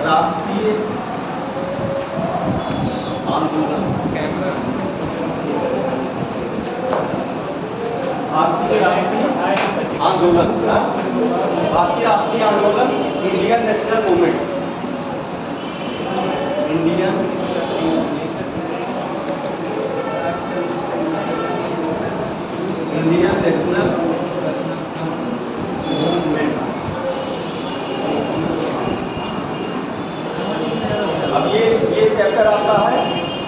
राष्ट्रीय आंदोलन, भारतीय राष्ट्रीय आंदोलन, भारतीय राष्ट्रीय आंदोलन, Indian national movement, Indian national movement. अब ये चैप्टर आपका है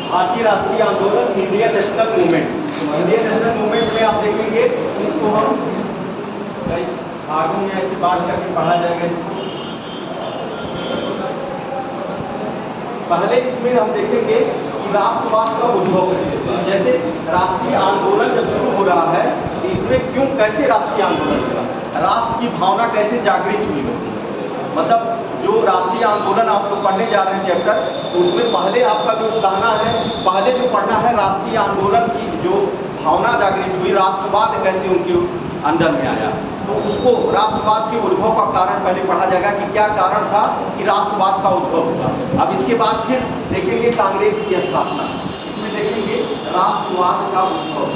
भारतीय राष्ट्रीय आंदोलन, Indian national movement. Indian national movement में आप देखेंगे इसको हम कई भागों में ऐसे बांट करके पढ़ा जाएगा। इसको पहले इसमें हम देखेंगे कि राष्ट्रवाद का उद्भव कैसे हुआ। जैसे राष्ट्रीय आंदोलन जब शुरू हो रहा है तो इसमें क्यों, कैसे राष्ट्रीय आंदोलन हुआ, राष्ट्र की भावना कैसे जागृत हुई होगी। मतलब जो राष्ट्रीय आंदोलन आप लोग पढ़ने जा रहे हैं चैप्टर, तो उसमें पहले आपका जो कहना है, पहले जो पढ़ना है राष्ट्रीय आंदोलन की जो भावना जागृत हुई, राष्ट्रवाद कैसे उनके अंदर में आया, तो उसको राष्ट्रवाद के उद्भव का कारण पहले पढ़ा जाएगा कि क्या कारण था कि राष्ट्रवाद का उद्भव हुआ। अब इसके बाद फिर देखेंगे कांग्रेस की स्थापना। इसमें देखेंगे राष्ट्रवाद का उद्भव,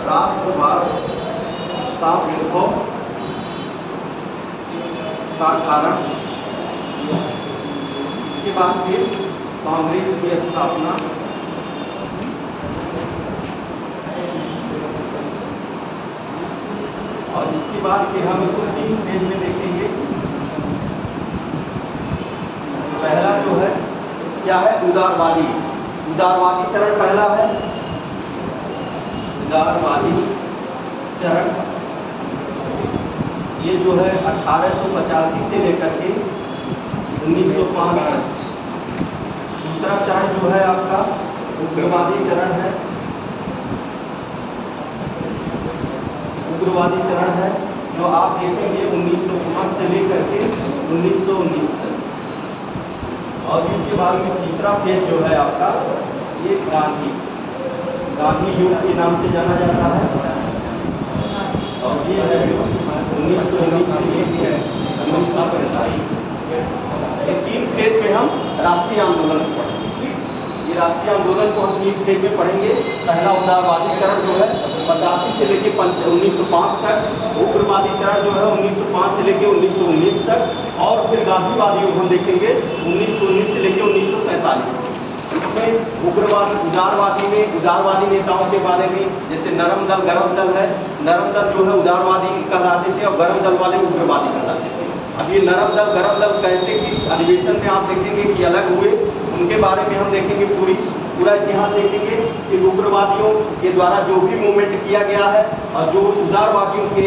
राष्ट्रवाद का उद्भव का कारण। इसके बाद फिर कांग्रेस की स्थापना, और इसके बाद फिर हम इसको 3 फेज में देखेंगे। पहला जो है क्या है, उदारवादी, उदारवादी चरण पहला है, उदारवादी चरण। ये जो है 1885 से लेकर के 1905 तक। दूसरा चरण जो है आपका उग्रवादी चरण है, उग्रवादी चरण है, जो आप देखेंगे 1905 से लेकर के 1919 तक। और इसके बाद में तीसरा फेज जो है आपका ये गांधी युग के नाम से जाना जाता है। और ये है 1919 से लेकर 1945। ये 3 फेज में हम राष्ट्रीय आंदोलन को पढ़ेंगे। ये राष्ट्रीय आंदोलन को हम 3 फेज में पढ़ेंगे। पहला उदारवादी चरण जो है 85 से लेकर 1905 तक, उग्रवादी चरण जो है 1905 से लेकर 1919 तक, और फिर गांधीवादी युग हम देखेंगे 1919 से लेकर 1947 तक। इसमें उदारवादी में उदारवादी नेताओं के बारे में, जैसे नरम दल गरम दल है। नरम दल जो है उदारवादी कहलाते थे और गरम दल वाले उग्रवादी कहलाते थे। अब ये नरम दल गरम दल कैसे, किस अधिवेशन में आप देखेंगे कि अलग हुए, उनके बारे में हम देखेंगे। पूरा इतिहास देखेंगे कि उग्रवादियों के द्वारा जो भी मूवमेंट किया गया है और जो उदारवादियों के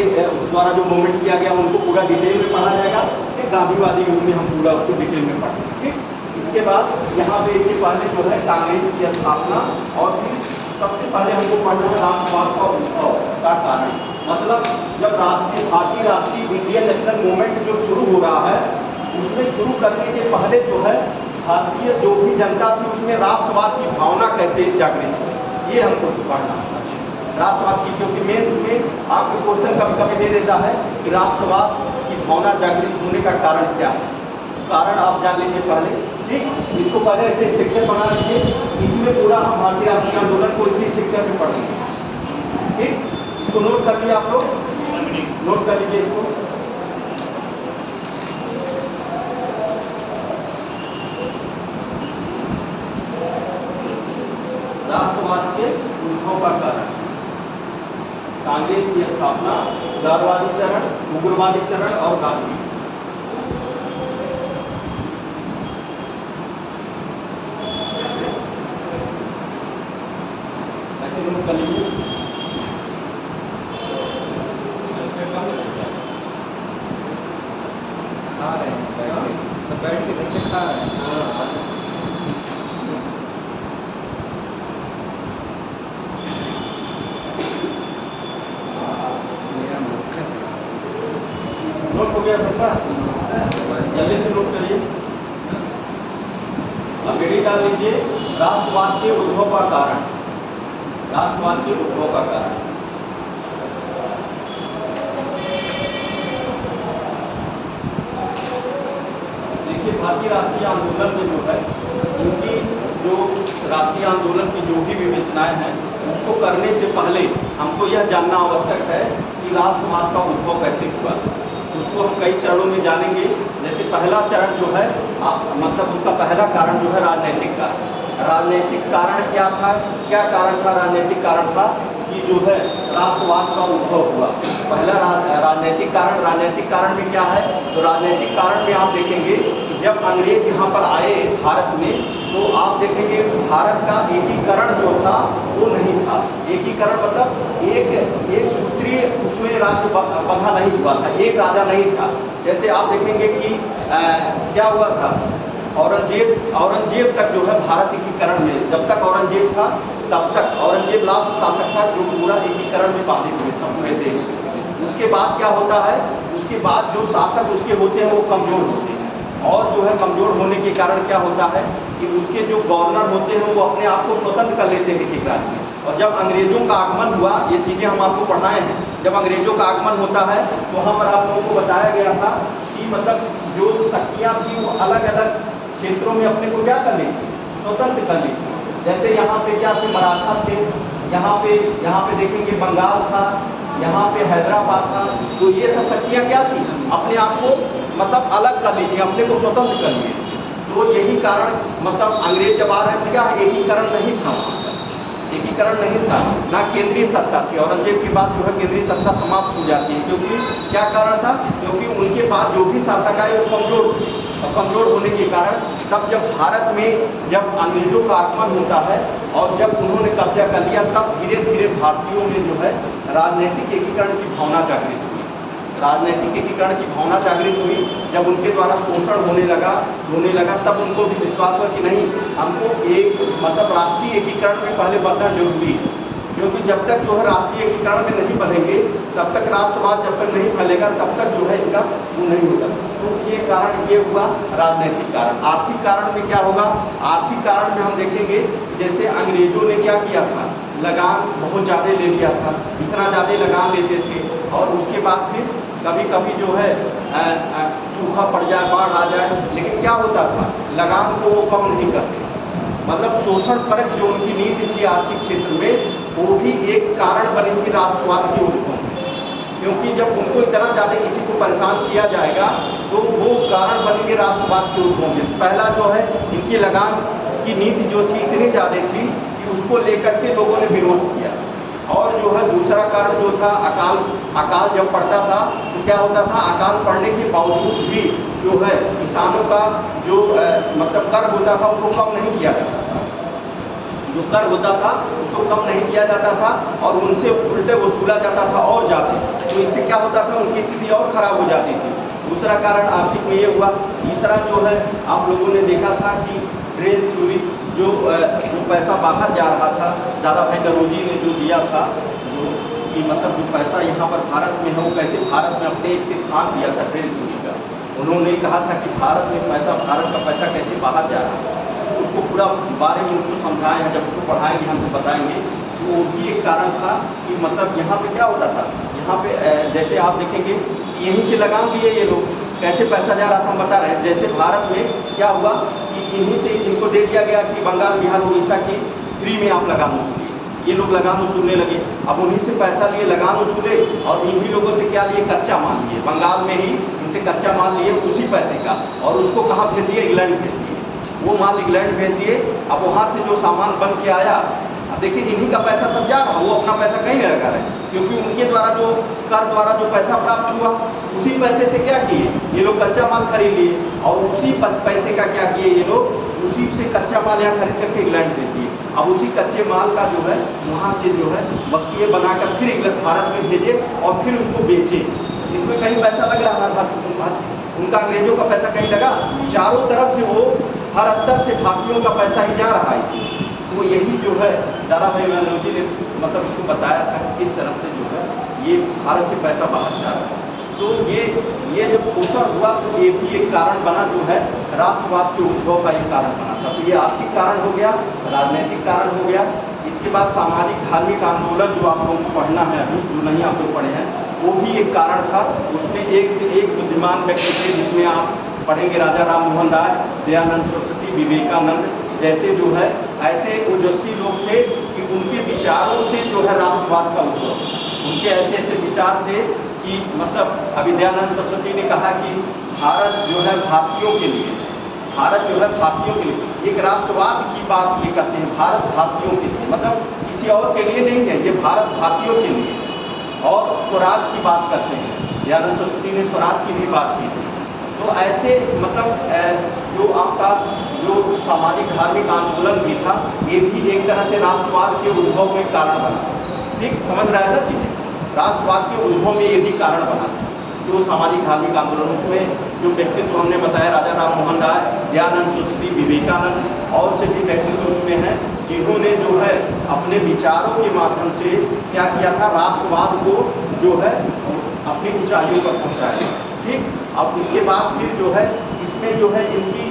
द्वारा जो मूवमेंट किया गया उनको पूरा डिटेल में पढ़ा जाएगा। फिर गांधीवादी युग में हम पूरा उसको डिटेल में पढ़ेंगे। ठीक, इसके बाद यहाँ पे इसके पहले जो है कांग्रेस की स्थापना, और फिर सबसे पहले हमको पढ़ना है राष्ट्रवाद का उद्भव का कारण। मतलब जब भारतीय राष्ट्रीय इंडियन नेशनल मूवमेंट जो शुरू हो रहा है, उसमें शुरू करने के पहले जो है भारतीय जो भी जनता थी उसमें राष्ट्रवाद की भावना कैसे जागृत हुई, ये हमको पढ़ना है राष्ट्रवाद की। क्योंकि मेंस में आपको क्वेश्चन कभी कभी दे देता है कि राष्ट्रवाद की भावना जागृत होने का कारण क्या है। कारण आप जान लीजिए पहले। ठीक, इसको पहले ऐसे स्ट्रक्चर बना लीजिए। इसमें पूरा हम भारतीय राष्ट्रीय आंदोलन को इसी स्ट्रक्चर में पढ़ेंगे। ठीक, इसको नोट कर लिया आप लोग, नोट कर लीजिए इसको। राष्ट्रवाद के उद्भव का कारण, कांग्रेस की स्थापना, उदारवादी चरण, उग्रवादी चरण और गांधी। ऐसे नोट कर लीजिए। खा रहे हैं, सब बैठ के घर पे खा रहे हैं। नोट हो गया सबका, जल्दी से नोट करिए। अब एडी डाल लीजिए, राष्ट्रवाद के उद्भव का कारण, राष्ट्रवाद के उद्भव का कारण। देखिए भारतीय राष्ट्रीय आंदोलन में जो है उनकी जो राष्ट्रीय आंदोलन की जो भी विवेचनाएं हैं उसको करने से पहले हमको यह जानना आवश्यक है कि राष्ट्रवाद का उद्भव कैसे हुआ। उसको हम कई चरणों में जानेंगे। जैसे पहला चरण जो है मतलब उसका पहला कारण जो है राजनीतिक कारण। राजनीतिक कारण क्या था, क्या कारण था? राजनीतिक कारण था कि जो है राष्ट्रवाद का उद्भव हुआ। पहला राजनीतिक कारण में क्या है? तो राजनीतिक कारण में आप देखेंगे कि जब अंग्रेज यहाँ पर आए भारत में तो आप देखेंगे भारत का एकीकरण जो था वो नहीं था। एकीकरण मतलब एक सूत्रीय उसमें राज्य बंधा नहीं हुआ था, एक राजा नहीं था। जैसे आप देखेंगे कि क्या हुआ था, औरंगजेब तक जो है भारत एकीकरण में, जब तक औरंगजेब था तब तक औरंगजेब लास्ट शासक था जो पूरा एकीकरण में बाधित हुए था पूरे देश में। उसके बाद क्या होता है, उसके बाद जो शासक उसके होते हैं वो कमजोर होते हैं, और जो है कमजोर होने के कारण क्या होता है कि उसके जो गवर्नर होते हैं वो अपने आप को स्वतंत्र कर लेते हैं एक राज्य में। और जब अंग्रेजों का आगमन हुआ, ये चीज़ें हम आपको पढ़ाए हैं, जब अंग्रेजों का आगमन होता है तो वहाँ पर आप लोगों को बताया गया था कि मतलब जो शक्तियाँ थी वो अलग अलग क्षेत्रों में अपने को क्या कर ली थी, स्वतंत्र कर ली थी। जैसे यहाँ पे क्या थे, मराठा थे, यहाँ पे देखेंगे बंगाल था, यहाँ पे हैदराबाद था। तो ये सब शक्तियाँ क्या थी, अपने आप को मतलब अलग कर लीजिए, अपने को स्वतंत्र कर लिए। तो यही कारण मतलब अंग्रेज जब आ रहे थे क्या एकीकरण नहीं था, एकीकरण नहीं था, ना केंद्रीय सत्ता थी। औरंगजेब के बाद जो है केंद्रीय सत्ता समाप्त हो जाती है, क्योंकि क्या कारण था, क्योंकि उनके बाद जो भी शासक आए वो कमजोर थे। और कमजोर होने के कारण तब जब भारत में जब अंग्रेजों का आगमन होता है और जब उन्होंने कब्जा कर लिया, तब धीरे धीरे भारतीयों में जो है राजनीतिक एकीकरण की भावना जागृत हुई। राजनीतिक एकीकरण की भावना जागृत हुई जब उनके द्वारा शोषण होने लगा, तब उनको भी विश्वास हुआ कि नहीं, हमको एक मतलब राष्ट्रीय एकीकरण में पहले बढ़ना जरूरी है, क्योंकि जब तक जो है राष्ट्रीय एकीकरण में नहीं बढ़ेंगे तब तक राष्ट्रवाद जब तक नहीं फैलेगा तब तक जो है इनका वो नहीं होगा। तो ये कारण ये हुआ राजनीतिक कारण। आर्थिक कारण में क्या होगा, आर्थिक कारण में हम देखेंगे जैसे अंग्रेजों ने क्या किया था, लगान बहुत ज़्यादा ले लिया था, इतना ज़्यादा लगान लेते थे और उसके बाद फिर कभी कभी जो है सूखा पड़ जाए, बाढ़ आ जाए, लेकिन क्या होता था, लगान को वो कम नहीं करते। मतलब शोषण परक जो उनकी नीति थी आर्थिक क्षेत्र में, वो भी एक कारण बनी थी राष्ट्रवाद के उद्भव में। क्योंकि जब उनको इतना ज़्यादा किसी को परेशान किया जाएगा तो वो कारण बनेंगे राष्ट्रवाद के उद्भव में। पहला जो है इनकी लगान की नीति जो थी इतनी ज़्यादा थी कि उसको लेकर के लोगों ने विरोध किया। और जो है दूसरा कारण जो था अकाल जब पड़ता था तो क्या होता था, अकाल पड़ने के बावजूद भी जो है किसानों का जो मतलब कर होता था उसको कम नहीं किया जाता था, जो कर होता था उसको कम नहीं किया जाता था और उनसे उल्टे वसूला जाता था और ज़्यादा। तो इससे क्या होता था, उनकी स्थिति और खराब हो जाती थी। दूसरा कारण आर्थिक में ये हुआ। तीसरा जो है आप लोगों ने देखा था कि ट्रेन चोरी जो पैसा बाहर जा रहा था, दादा भाई नौरोजी ने जो दिया था, जो कि मतलब जो पैसा यहाँ पर भारत में है वो कैसे भारत में अपने एक सिद्धांत दिया था ट्रेन चोरी का। उन्होंने कहा था कि भारत का पैसा कैसे बाहर जा रहा है, उसको पूरा बारे में उसको समझाए हैं। जब उसको पढ़ाएंगे हमको बताएंगे। तो वो भी एक कारण था कि मतलब यहाँ पे क्या होता था, यहाँ पे जैसे आप देखेंगे यहीं से लगाम लिए ये लोग, कैसे पैसा जा रहा था हम बता रहे हैं। जैसे भारत में क्या हुआ कि इन्हीं से इनको दे दिया गया कि बंगाल बिहार उड़ीसा की फ्री में आप लगाम वसूलिए। ये लोग लगाम वसूलने लगे, अब उन्हीं से पैसा लिए लगाम वसूले और इन्हीं लोगों से क्या लिए, कच्चा माल लिए। बंगाल में ही इनसे कच्चा माल लिए उसी पैसे का, और उसको कहाँ भेज दिए, इंग्लैंड भेज दिए। वो माल इंग्लैंड भेज दिए। अब वहाँ से जो सामान बन के आया, अब देखिए इन्हीं का पैसा सब जा रहा, वो अपना पैसा कहीं नहीं लगा रहे, क्योंकि उनके द्वारा जो कर द्वारा जो पैसा प्राप्त हुआ उसी पैसे से क्या किए ये लोग, कच्चा माल खरीद लिए और उसी पैसे का क्या किए ये लोग, उसी से कच्चा माल यहाँ खरीद करके इंग्लैंड भेज दिए। अब उसी कच्चे माल का जो है वहाँ से जो है वस्तुएँ बनाकर फिर इंग्लैंड भारत में भेजे और फिर उसको बेचे। इसमें कहीं पैसा लग रहा है, उनका अंग्रेजों का पैसा कहीं लगा, चारों तरफ से वो हर स्तर से भारतीयों का पैसा ही जा रहा है इसमें। तो यही जो है दादा भाई नौरोजी ने मतलब इसको बताया था कि किस तरह से जो है ये भारत से पैसा बाहर जा रहा है। तो ये जब शोषण हुआ तो ये भी एक कारण बना जो है राष्ट्रवाद के उद्भव का एक कारण बना था। तो ये आर्थिक कारण हो गया, राजनीतिक कारण हो गया। इसके बाद सामाजिक धार्मिक आंदोलन जो आप लोगों को पढ़ना है अभी, जो नहीं आप लोग पढ़े हैं, वो भी एक कारण था। उसमें एक से एक बुद्धिमान व्यक्ति थे, जिसमें आप पढ़ेंगे राजा राम मोहन राय, दयानंद सरस्वती, विवेकानंद जैसे जो है ऐसे ओजस्वी लोग थे कि उनके विचारों से जो है राष्ट्रवाद का उद्भव, उनके ऐसे ऐसे विचार थे कि मतलब अभी दयानंद सरस्वती ने कहा कि भारत जो है भारतीयों के लिए, भारत जो है भारतीयों के लिए एक राष्ट्रवाद की बात ये करते हैं, भारत भारतीयों के लिए, मतलब किसी और के लिए नहीं है, ये भारत भारतीयों के लिए, और स्वराज की बात करते हैं। दयानंद सरस्वती ने स्वराज की भी बात की थी। तो ऐसे मतलब जो आपका जो सामाजिक धार्मिक आंदोलन भी था, ये भी एक तरह से राष्ट्रवाद के उद्भव में कारण बना। ठीक समझ रहा है ना चीज़ें, राष्ट्रवाद के उद्भव में ये भी कारण बना जो सामाजिक धार्मिक आंदोलन, उसमें जो व्यक्तित्व हमने बताया राजा राम मोहन राय, दयानंद सरस्वती, विवेकानंद और से भी व्यक्तित्व उसमें हैं जिन्होंने जो है अपने विचारों के माध्यम से क्या किया था, राष्ट्रवाद को जो है अपनी ऊंचाइयों पर पहुंचाया। ठीक, अब इसके बाद फिर जो है इसमें जो है इनकी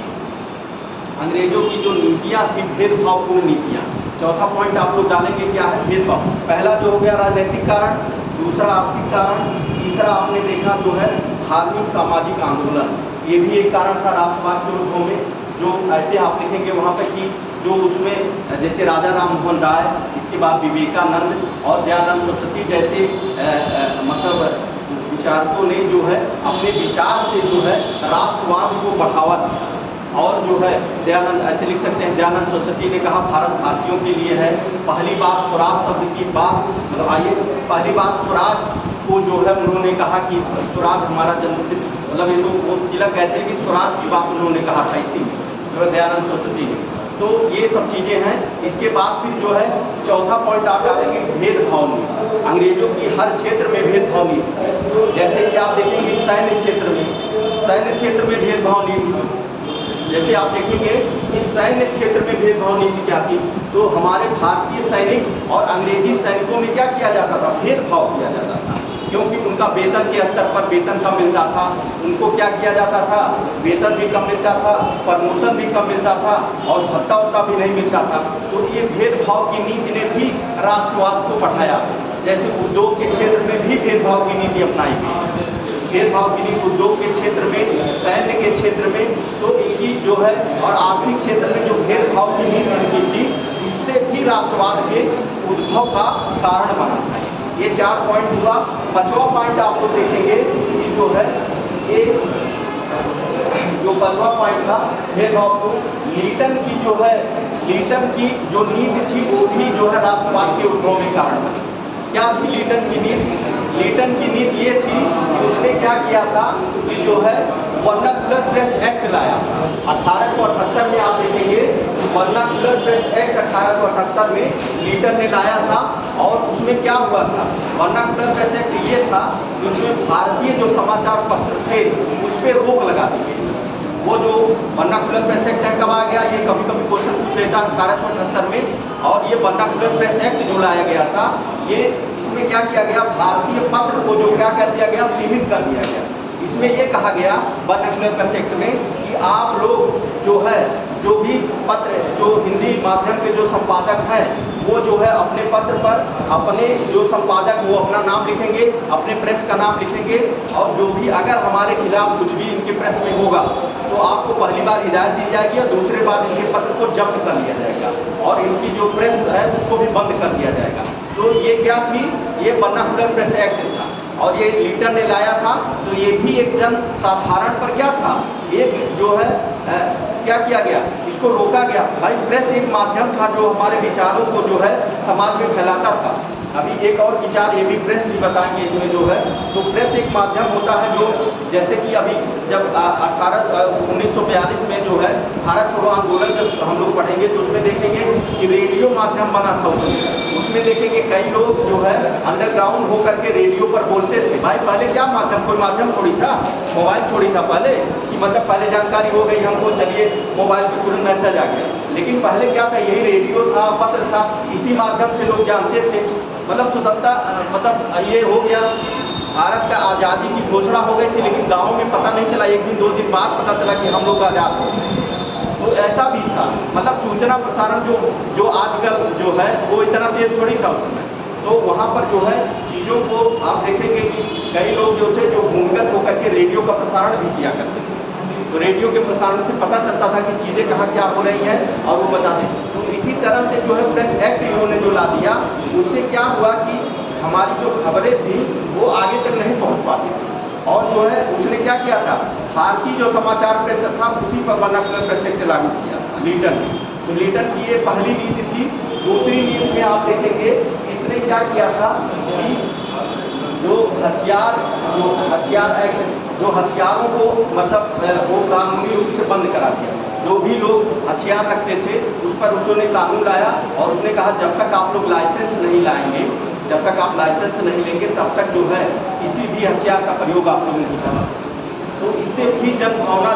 अंग्रेजों की जो नीतियाँ थी, भेदभावपूर्ण नीतियाँ। चौथा पॉइंट आप लोग डालेंगे क्या है, भेदभाव। पहला जो हो गया राजनीतिक कारण, दूसरा आर्थिक कारण, तीसरा आपने देखा जो है धार्मिक सामाजिक आंदोलन, ये भी एक कारण था राष्ट्रवाद के उद्भव में। जो ऐसे आप देखेंगे वहाँ पर कि जो उसमें जैसे राजा राम मोहन राय, इसके बाद विवेकानंद और दयानंद सरस्वती जैसे मतलब विचारकों ने जो है अपने विचार से जो है राष्ट्रवाद को बढ़ावा दिया। और जो है दयानंद ऐसे लिख सकते हैं, दयानंद सरस्वती ने कहा भारत भारतीयों के लिए है। पहली बात स्वराज शब्द की बात, मतलब आइए पहली बात स्वराज को जो है उन्होंने कहा कि स्वराज हमारा जन्मसिद्ध, मतलब ये तो वो तिलक कहते हैं कि स्वराज की बात उन्होंने कहा था इसी में, जो दयानंद सरस्वती ने। तो ये सब चीज़ें हैं। इसके बाद फिर जो है चौथा पॉइंट आप डालेंगे भेदभाव नीति। अंग्रेजों की हर क्षेत्र में भेदभाव नीति, जैसे कि आप देखेंगे सैन्य क्षेत्र में भेदभाव नीति। जैसे आप देखेंगे कि सैन्य क्षेत्र में भेदभाव नीति क्या थी, तो हमारे भारतीय सैनिक और अंग्रेजी सैनिकों में क्या किया जाता था, भेदभाव किया जाता था, क्योंकि उनका वेतन के स्तर पर वेतन कम मिलता था, उनको क्या किया जाता था, वेतन भी कम मिलता था, प्रमोशन भी कम मिलता था और भत्ता उत्ता भी नहीं मिलता था। तो ये भेदभाव की नीति ने भी राष्ट्रवाद को बढ़ाया। जैसे उद्योग के क्षेत्र में भी भेदभाव की नीति अपनाई गई, भेदभाव की नीति उद्योग के क्षेत्र में, सैन्य के क्षेत्र में, तो इनकी जो है और आर्थिक क्षेत्र में जो भेदभाव की नीति इनकी थी, इससे भी राष्ट्रवाद के उद्भव का कारण बना था। ये 4 पॉइंट हुआ। 5वां पॉइंट आप लोग देखेंगे कि जो है ये जो 5वां पॉइंट था भेदभाव को, लीटन की जो है, लीटन की जो नीति थी वो भी जो है राष्ट्रवाद के उद्भव में कारण बनी। क्या थी लीटन की नीति? लीटन की नीति ये थी कि उसने क्या किया था कि जो है वर्नाक्युलर प्रेस एक्ट लाया। 1878 में आप देखेंगे वर्नाक्युलर प्रेस एक्ट 1878 में लीटन ने लाया था। और उसमें क्या हुआ था, वर्नाक्युलर प्रेस एक्ट ये था कि उसमें भारतीय जो समाचार पत्र थे उस पर रोक लगा दी गई। वो जो वर्नाक्युलर प्रेस एक्ट है कब आ गया, ये कभी कभी क्वेश्चन पूछ लेता 1878 में। और ये वर्नाक्युलर प्रेस एक्ट जो लाया गया था, ये इसमें क्या किया गया, भारतीय पत्र को जो क्या कर दिया गया, सीमित कर दिया गया। इसमें ये कहा गया वर्नाक्युलर प्रेस एक्ट में कि आप लोग जो है जो भी पत्र, जो हिंदी माध्यम के जो संपादक हैं, वो जो है अपने पत्र पर अपने जो संपादक वो अपना नाम लिखेंगे, अपने प्रेस का नाम लिखेंगे। और जो भी अगर हमारे खिलाफ कुछ भी इनके प्रेस में होगा तो आपको पहली बार हिदायत दी जाएगी और दूसरे बार इनके पत्र को जब्त कर लिया जाएगा और इनकी जो प्रेस है उसको भी बंद कर दिया जाएगा। तो ये क्या थी, ये वर्नाक्युलर प्रेस एक्ट था और ये लीटन ने लाया था। तो ये भी एक जन साधारण पर क्या था, एक जो है क्या किया गया, इसको रोका गया। भाई प्रेस एक माध्यम था जो हमारे विचारों को जो है समाज में फैलाता था। अभी एक और विचार ये भी प्रेस भी बताएंगे इसमें जो है, तो प्रेस एक माध्यम होता है जो, जैसे कि अभी जब 1942 में जो है भारत छोड़ो आंदोलन जब हम लोग पढ़ेंगे तो उसमें देखेंगे कि रेडियो माध्यम बना था उसमें देखेंगे कई लोग जो है अंडरग्राउंड होकर के रेडियो पर बोलते थे। भाई पहले क्या माध्यम, कोई माध्यम थोड़ी था, मोबाइल थोड़ी था पहले कि मतलब पहले जानकारी हो गई हमको, चलिए मोबाइल पे तुरंत मैसेज आ गया। लेकिन पहले क्या था, यही रेडियो था, पत्र था, इसी माध्यम से लोग जानते थे। मतलब स्वतंत्रता, मतलब ये हो गया, भारत का आज़ादी की घोषणा हो गई थी, लेकिन गाँव में पता नहीं चला, एक दिन 2 दिन बाद पता चला कि हम लोग आज़ाद हो गए। तो ऐसा भी था, मतलब सूचना प्रसारण जो आजकल जो है वो इतना तेज थोड़ी था उसमें। तो वहाँ पर जो है चीज़ों को आप देखेंगे कि कई लोग जो थे जो भूमिगत होकर के रेडियो का प्रसारण भी किया करते थे। तो रेडियो के प्रसारण से पता चलता था कि चीज़ें कहाँ क्या हो रही हैं और वो बता दें। तो इसी तरह से जो है प्रेस एक्ट इन्होंने जो ला दिया, उससे क्या हुआ कि हमारी जो खबरें थी वो आगे तक नहीं पहुँच पाती थी। और जो है उसने क्या किया था, भारतीय जो समाचार पत्र था उसी पर वर्नाक्युलर प्रेस एक्ट लागू किया था लीटन ने। तो लीटन की ये पहली नीति थी। दूसरी नीति में आप देखेंगे इसने क्या किया था कि जो हथियार एक्ट, जो हथियारों को मतलब वो कानूनी रूप से बंद करा दिया। जो भी लोग हथियार रखते थे उस पर उसने कानून लाया और उसने कहा जब तक आप लोग लाइसेंस नहीं लाएंगे, जब तक आप लाइसेंस नहीं लेंगे तब तक जो है किसी भी हथियार का प्रयोग आप लोग नहीं कर सकते। तो इससे भी जन भावना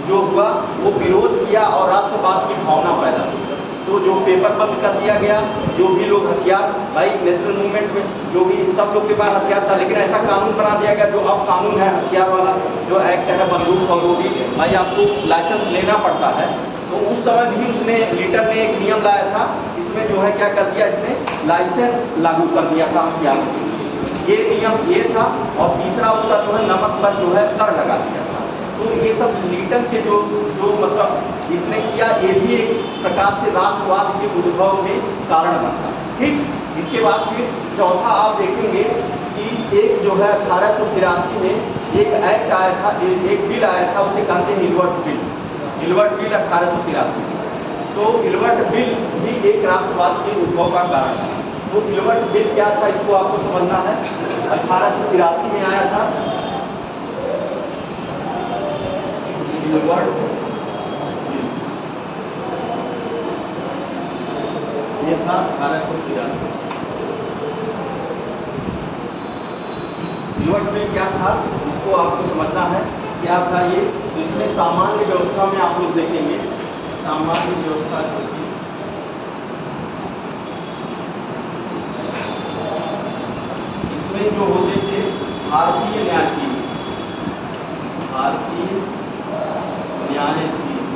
जो हुआ वो विरोध किया और राष्ट्रवाद की भावना पैदा हुई। तो जो पेपर बंद कर दिया गया, जो भी लोग हथियार, भाई नेशनल मूवमेंट में जो भी सब लोग के पास हथियार था, लेकिन ऐसा कानून बना दिया गया जो अब कानून है हथियार वाला जो एक्ट है बंदूक और वो भी भाई आपको लाइसेंस लेना पड़ता है। तो उस समय भी उसने लीटन ने एक नियम लाया था, इसमें जो है क्या कर दिया, इसने लाइसेंस लागू कर दिया था हथियारों के लिए। ये नियम ये था। और तीसरा उसका जो है नमक पर जो है कर लगा दिया था। तो ये सब लीटन के जो मतलब इसने किया, ये भी एक प्रकार से राष्ट्रवाद के उद्भव में कारण बनता है। ठीक, इसके बाद फिर चौथा आप देखेंगे कि एक जो है 1883 में एक एक्ट आया था, एक बिल आया था, उसे कहते हैं इल्वर्ट बिल। इल्वर्ट बिल 1883 में। तो इल्वर्ट बिल भी एक राष्ट्रवाद के उद्भव का कारण है। तो इल्वर्ट बिल क्या था इसको आपको समझना है। 1883 में आया था इल्वर्ट बिल। ये था 1883। इल्वर्ट बिल क्या था इसको आपको समझना है, क्या था ये। तो इसमें सामान्य व्यवस्था में आप लोग देखेंगे, सामान्य व्यवस्था जो थी इसमें जो होते थे भारतीय न्यायाधीश, भारतीय न्यायाधीश,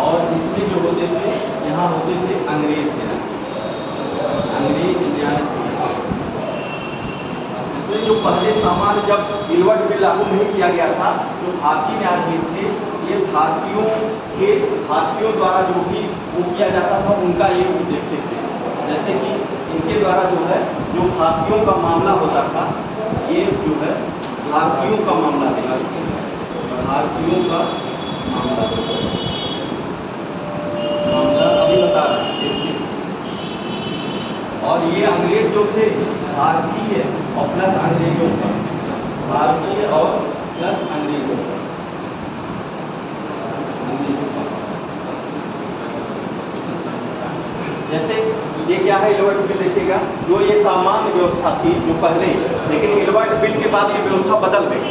और इसमें जो होते थे यहाँ होते थे अंग्रेज न्यायाधीश, अंग्रेज न्यायाधीश। इसमें जो पहले सामान्य जब इल्वर्ट बिल लागू नहीं किया गया था, जो भारतीय न्यायाधीश थे ये भारतीयों द्वारा जो भी वो किया जाता था उनका ये वो देखते थे। जैसे कि इनके द्वारा जो है जो भारतीयों का मामला होता था, ये जो है भारतीयों का मामला देखा, भारतीयों का मामला अभी बता रहे हैं। और ये अंग्रेज जो थे भारतीय और प्लस अंग्रेजों का, भारतीय और प्लस अंग्रेजों का, जैसे ये क्या है इल्वर्ट बिल देखिएगा, जो ये सामान्य व्यवस्था थी जो पहले, लेकिन इल्वर्ट बिल के बाद ये व्यवस्था बदल गई।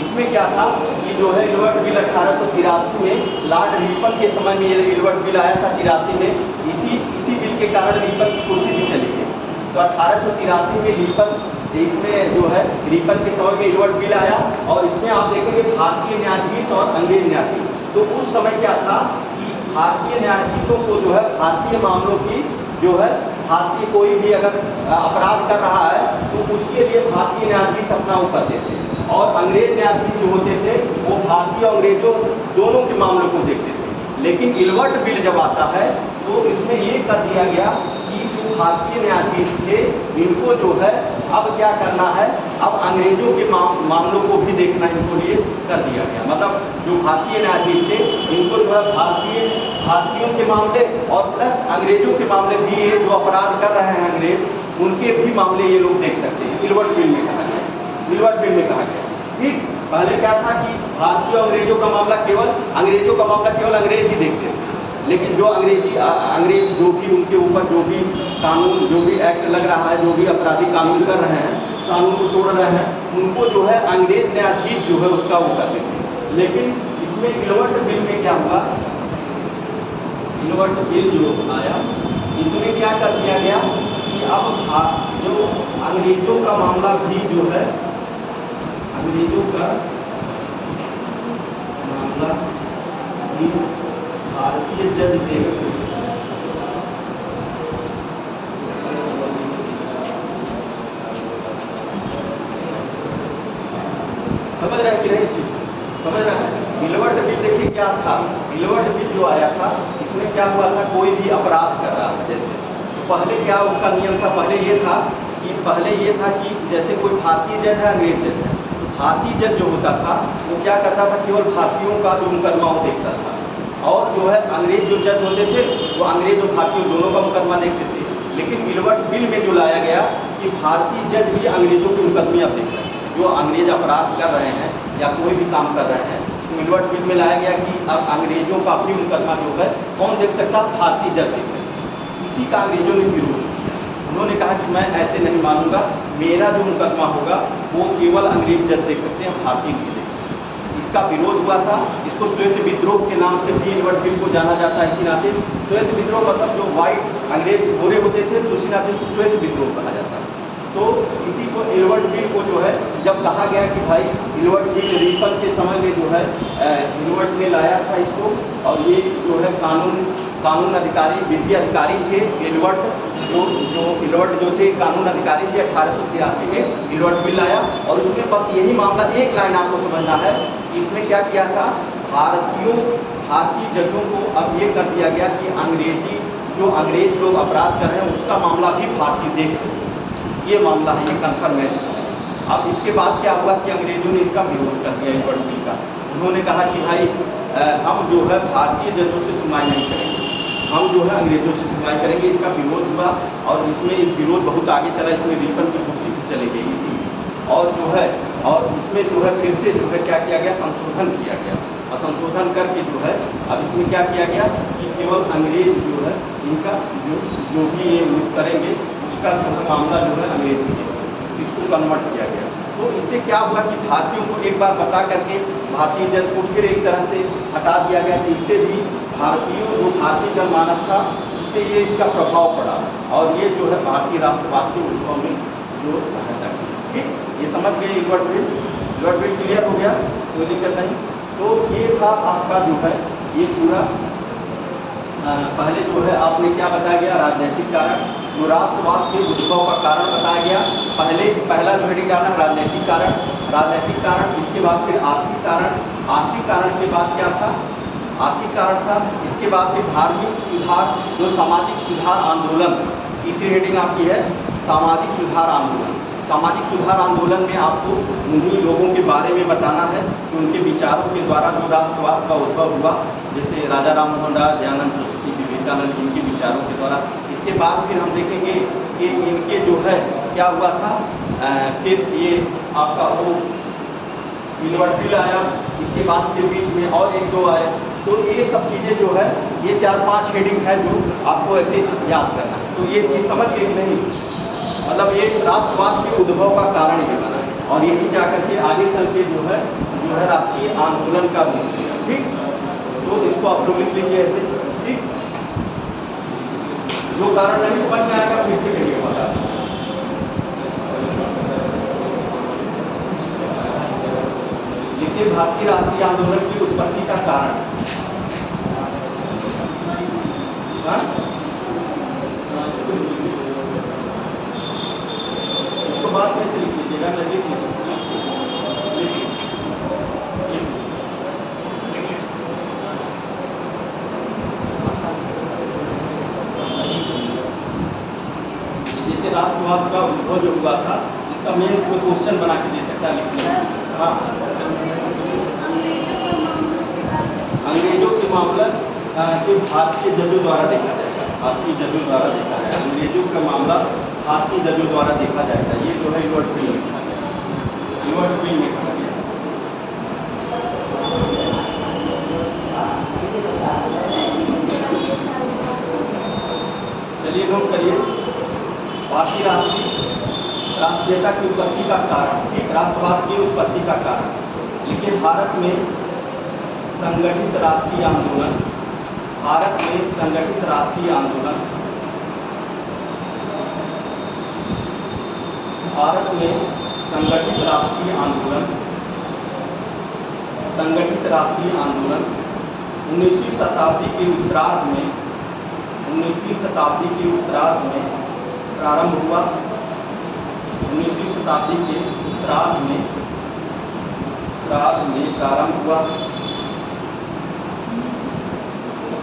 इसमें क्या था कि जो है इल्वर्ट बिल 1883 में लॉर्ड रिपन के समय में ये इल्वर्ट बिल आया था 83 में। इसी बिल के कारण रिपन की कुर्सी भी चली गई। तो 1883 में रिपन, इसमें जो है रिपन के समय में इल्वर्ट बिल आया और इसमें आप देखेंगे भारतीय न्यायाधीश और अंग्रेज न्यायाधीश। तो उस समय क्या था कि भारतीय न्यायाधीशों को जो है भारतीय मामलों की जो है भारतीय कोई भी अगर अपराध कर रहा है तो उसके लिए भारतीय न्यायाधीश अपना वो करते थे, और अंग्रेज न्यायाधीश जो होते थे वो भारतीय और अंग्रेजों दोनों के मामलों को देखते थे। लेकिन इल्वर्ट बिल जब आता है तो इसमें ये कर दिया गया कि जो भारतीय न्यायाधीश थे इनको जो है अब क्या करना है, अब अंग्रेजों के मामलों को भी देखना इनको लिए कर दिया गया। मतलब जो भारतीय न्यायाधीश थे इनको जो है भारतीयों के मामले और प्लस अंग्रेजों के मामले भी, ये जो अपराध कर रहे हैं अंग्रेज उनके भी मामले ये लोग देख सकते हैं। इल्वर्ट बिल में कहा गया, इल्वर्ट बिल में कहा गया। ठीक, पहले क्या था कि भारतीय और अंग्रेजों का मामला केवल अंग्रेज ही देखते थे। लेकिन जो अंग्रेज जो भी उनके ऊपर जो भी कानून, जो भी एक्ट लग रहा है, जो भी अपराधी कानून कर रहे हैं, कानून को तोड़ रहे हैं, उनको जो है अंग्रेज न्यायाधीश जो है उसका वो करते थे। लेकिन इसमें इल्वर्ट बिल में क्या हुआ, इल्वर्ट बिल जो आया इसमें क्या कर दिया गया कि अब जो अंग्रेजों का मामला भी जो है, अंग्रेजों का मामला भी भारतीय जज देख सकते, समझ रहे हैं कि नहीं इस चीज? समझ रहे हैं। गिलवर्ट बिल देखिए क्या था, गिलवर्ट बिल जो आया था इसमें क्या हुआ था, कोई भी अपराध कर रहा था जैसे, तो पहले क्या उसका नियम था, पहले ये था कि जैसे कोई भारतीय जज है, अंग्रेज जज है, तो भारतीय जज जो होता था वो क्या करता था, केवल भारतीयों का जो मुकदमा वो देखता था, और जो है अंग्रेज जो जज होते थे वो अंग्रेज और भारतीय दोनों का मुकदमा देखते थे। लेकिन गिलवर्ट बिल में जो लाया गया कि भारतीय जज भी अंग्रेजों के मुकदमे अब देख सकते हैं, जो अंग्रेज अपराध कर रहे हैं या कोई भी काम कर रहे हैं, तो गिलवर्ट बिल में लाया गया कि अब अंग्रेजों का भी मुकदमा जो है कौन देख सकता, भारतीय जज देख सकते हैं। इसी का अंग्रेजों ने विरोध, उन्होंने कहा कि मैं ऐसे नहीं मानूंगा, मेरा जो मुकदमा होगा वो केवल अंग्रेज जज देख सकते हैं, भारतीय नहीं देख सकते। इसका विरोध हुआ था, इसको श्वेत विद्रोह के नाम से भी गिलवर्ट बिल को जाना जाता है। इसी नाते श्वेत विद्रोह मतलब जो वाइट अंग्रेज गोरे होते थे, तो इसी नाते उसको श्वेत विद्रोह कहा जाता है। तो इसी को गिलवर्ट बिल को जो है जब कहा गया कि भाई गिलवर्ट बिल रिपन के समय में जो है गिलवर्ट ने लाया था इसको, और ये जो है कानून अधिकारी, विधि अधिकारी थे गिलवर्ट, जो गिलवर्ट जो थे कानून अधिकारी से 1883 में गिलवर्ट बिल लाया, और उसमें बस यही मामला, एक लाइन आपको समझना है, इसमें क्या किया था, भारतीय जजों को अब ये कर दिया गया कि अंग्रेज लोग अपराध कर रहे हैं उसका मामला भी भारतीय देख सकते, ये मामला है, ये कन्फर्म है। अब इसके बाद क्या हुआ कि अंग्रेजों ने इसका विरोध कर दिया गिलवर्ट बिल का। उन्होंने कहा कि भाई हम जो है भारतीय जजों से सुनवाई नहीं करेंगे, हम जो है अंग्रेजों से सुनवाई करेंगे। इसका विरोध हुआ और इसमें विरोध बहुत आगे चला, इसमें रिपन की कुर्सी भी चली गई इसी, और इसमें जो है फिर से जो है क्या किया गया, संशोधन किया गया, और संशोधन करके जो है अब इसमें क्या किया गया कि केवल अंग्रेज जो है इनका जो भी ये करेंगे उसका जो है मामला जो है अंग्रेज के, इसको कन्वर्ट किया गया। तो इससे क्या हुआ कि भारतीयों को एक बार बता करके भारतीय जज को फिर एक तरह से हटा दिया गया, कि इससे भी भारतीय जनमानस था उस पर ये इसका प्रभाव पड़ा, और ये जो है भारतीय राष्ट्रवाद के उद्भव में जो सहायता की। ठीक, ये समझ गए गिलवर्ट बिल क्लियर हो गया, कोई दिक्कत नहीं। तो ये था आपका जो है ये पूरा पहले जो है आपने क्या बताया गया, राजनीतिक कारण, जो राष्ट्रवाद के उद्भव का कारण बताया गया। पहला जो हेडिंग डाला राजनीतिक कारण, इसके बाद फिर आर्थिक कारण के बाद क्या था, आर्थिक कारण था, इसके बाद फिर धार्मिक सुधार, जो सामाजिक सुधार आंदोलन, तीसरी हेडिंग आपकी है सामाजिक सुधार आंदोलन। सामाजिक सुधार आंदोलन में आपको उन्हीं लोगों के बारे में बताना है कि उनके विचारों के द्वारा जो राष्ट्रवाद का उद्भव हुआ, जैसे राजा राम मोहन राय, दयानंद सरस्वती, विवेकानंद, इनके विचारों के द्वारा। इसके बाद फिर हम देखेंगे कि इनके जो है क्या हुआ था, फिर ये आपका वो गिलवर्ट बिल आया, इसके बाद फिर बीच में और एक दो आए। तो ये सब चीज़ें जो है ये 4-5 हेडिंग है जो आपको ऐसे याद करना है। तो ये चीज़ समझ गए कि नहीं, मतलब ये राष्ट्रवाद के उद्भव का कारण ये बना है, और यही जाकर के आगे चल के जो है राष्ट्रीय आंदोलन का रूप लिया। ठीक, तो इसको आप लोग लिख लीजिए ऐसे। ठीक, जो कारण नहीं समझ में आएगा फिर से करिए बता। देखिए भारतीय राष्ट्रीय आंदोलन की उत्पत्ति का कारण, इसको बाद में से लिख लीजिएगा, जैसे राष्ट्रवाद का उद्भव जो हुआ था, इसका मेंस में क्वेश्चन बना के दे सकता है, लिखिए। हाँ, अंग्रेजों के मामला के भारतीय जजों द्वारा देखा जाएगा, भारतीय जजों द्वारा देखा जाएगा, अंग्रेजों का मामला भारतीय जजों द्वारा देखा जाएगा। ये जो है गिलवर्ट बिल में कहा गया, गिलवर्ट बिल में कहा गया। चलिए नोट करिए, भारतीय राष्ट्रीयता की उत्पत्ति का कारण, ठीक, राष्ट्रवाद की उत्पत्ति का कारण। देखिए भारत में संगठित राष्ट्रीय आंदोलन, भारत में संगठित राष्ट्रीय आंदोलन, भारत में संगठित राष्ट्रीय आंदोलन, संगठित राष्ट्रीय आंदोलन 19वीं शताब्दी के उत्तरार्ध में, 19वीं शताब्दी के उत्तरार्ध में प्रारंभ हुआ। 19वीं शताब्दी के उत्तरार्ध में उत्तरार्ध में प्रारंभ हुआ,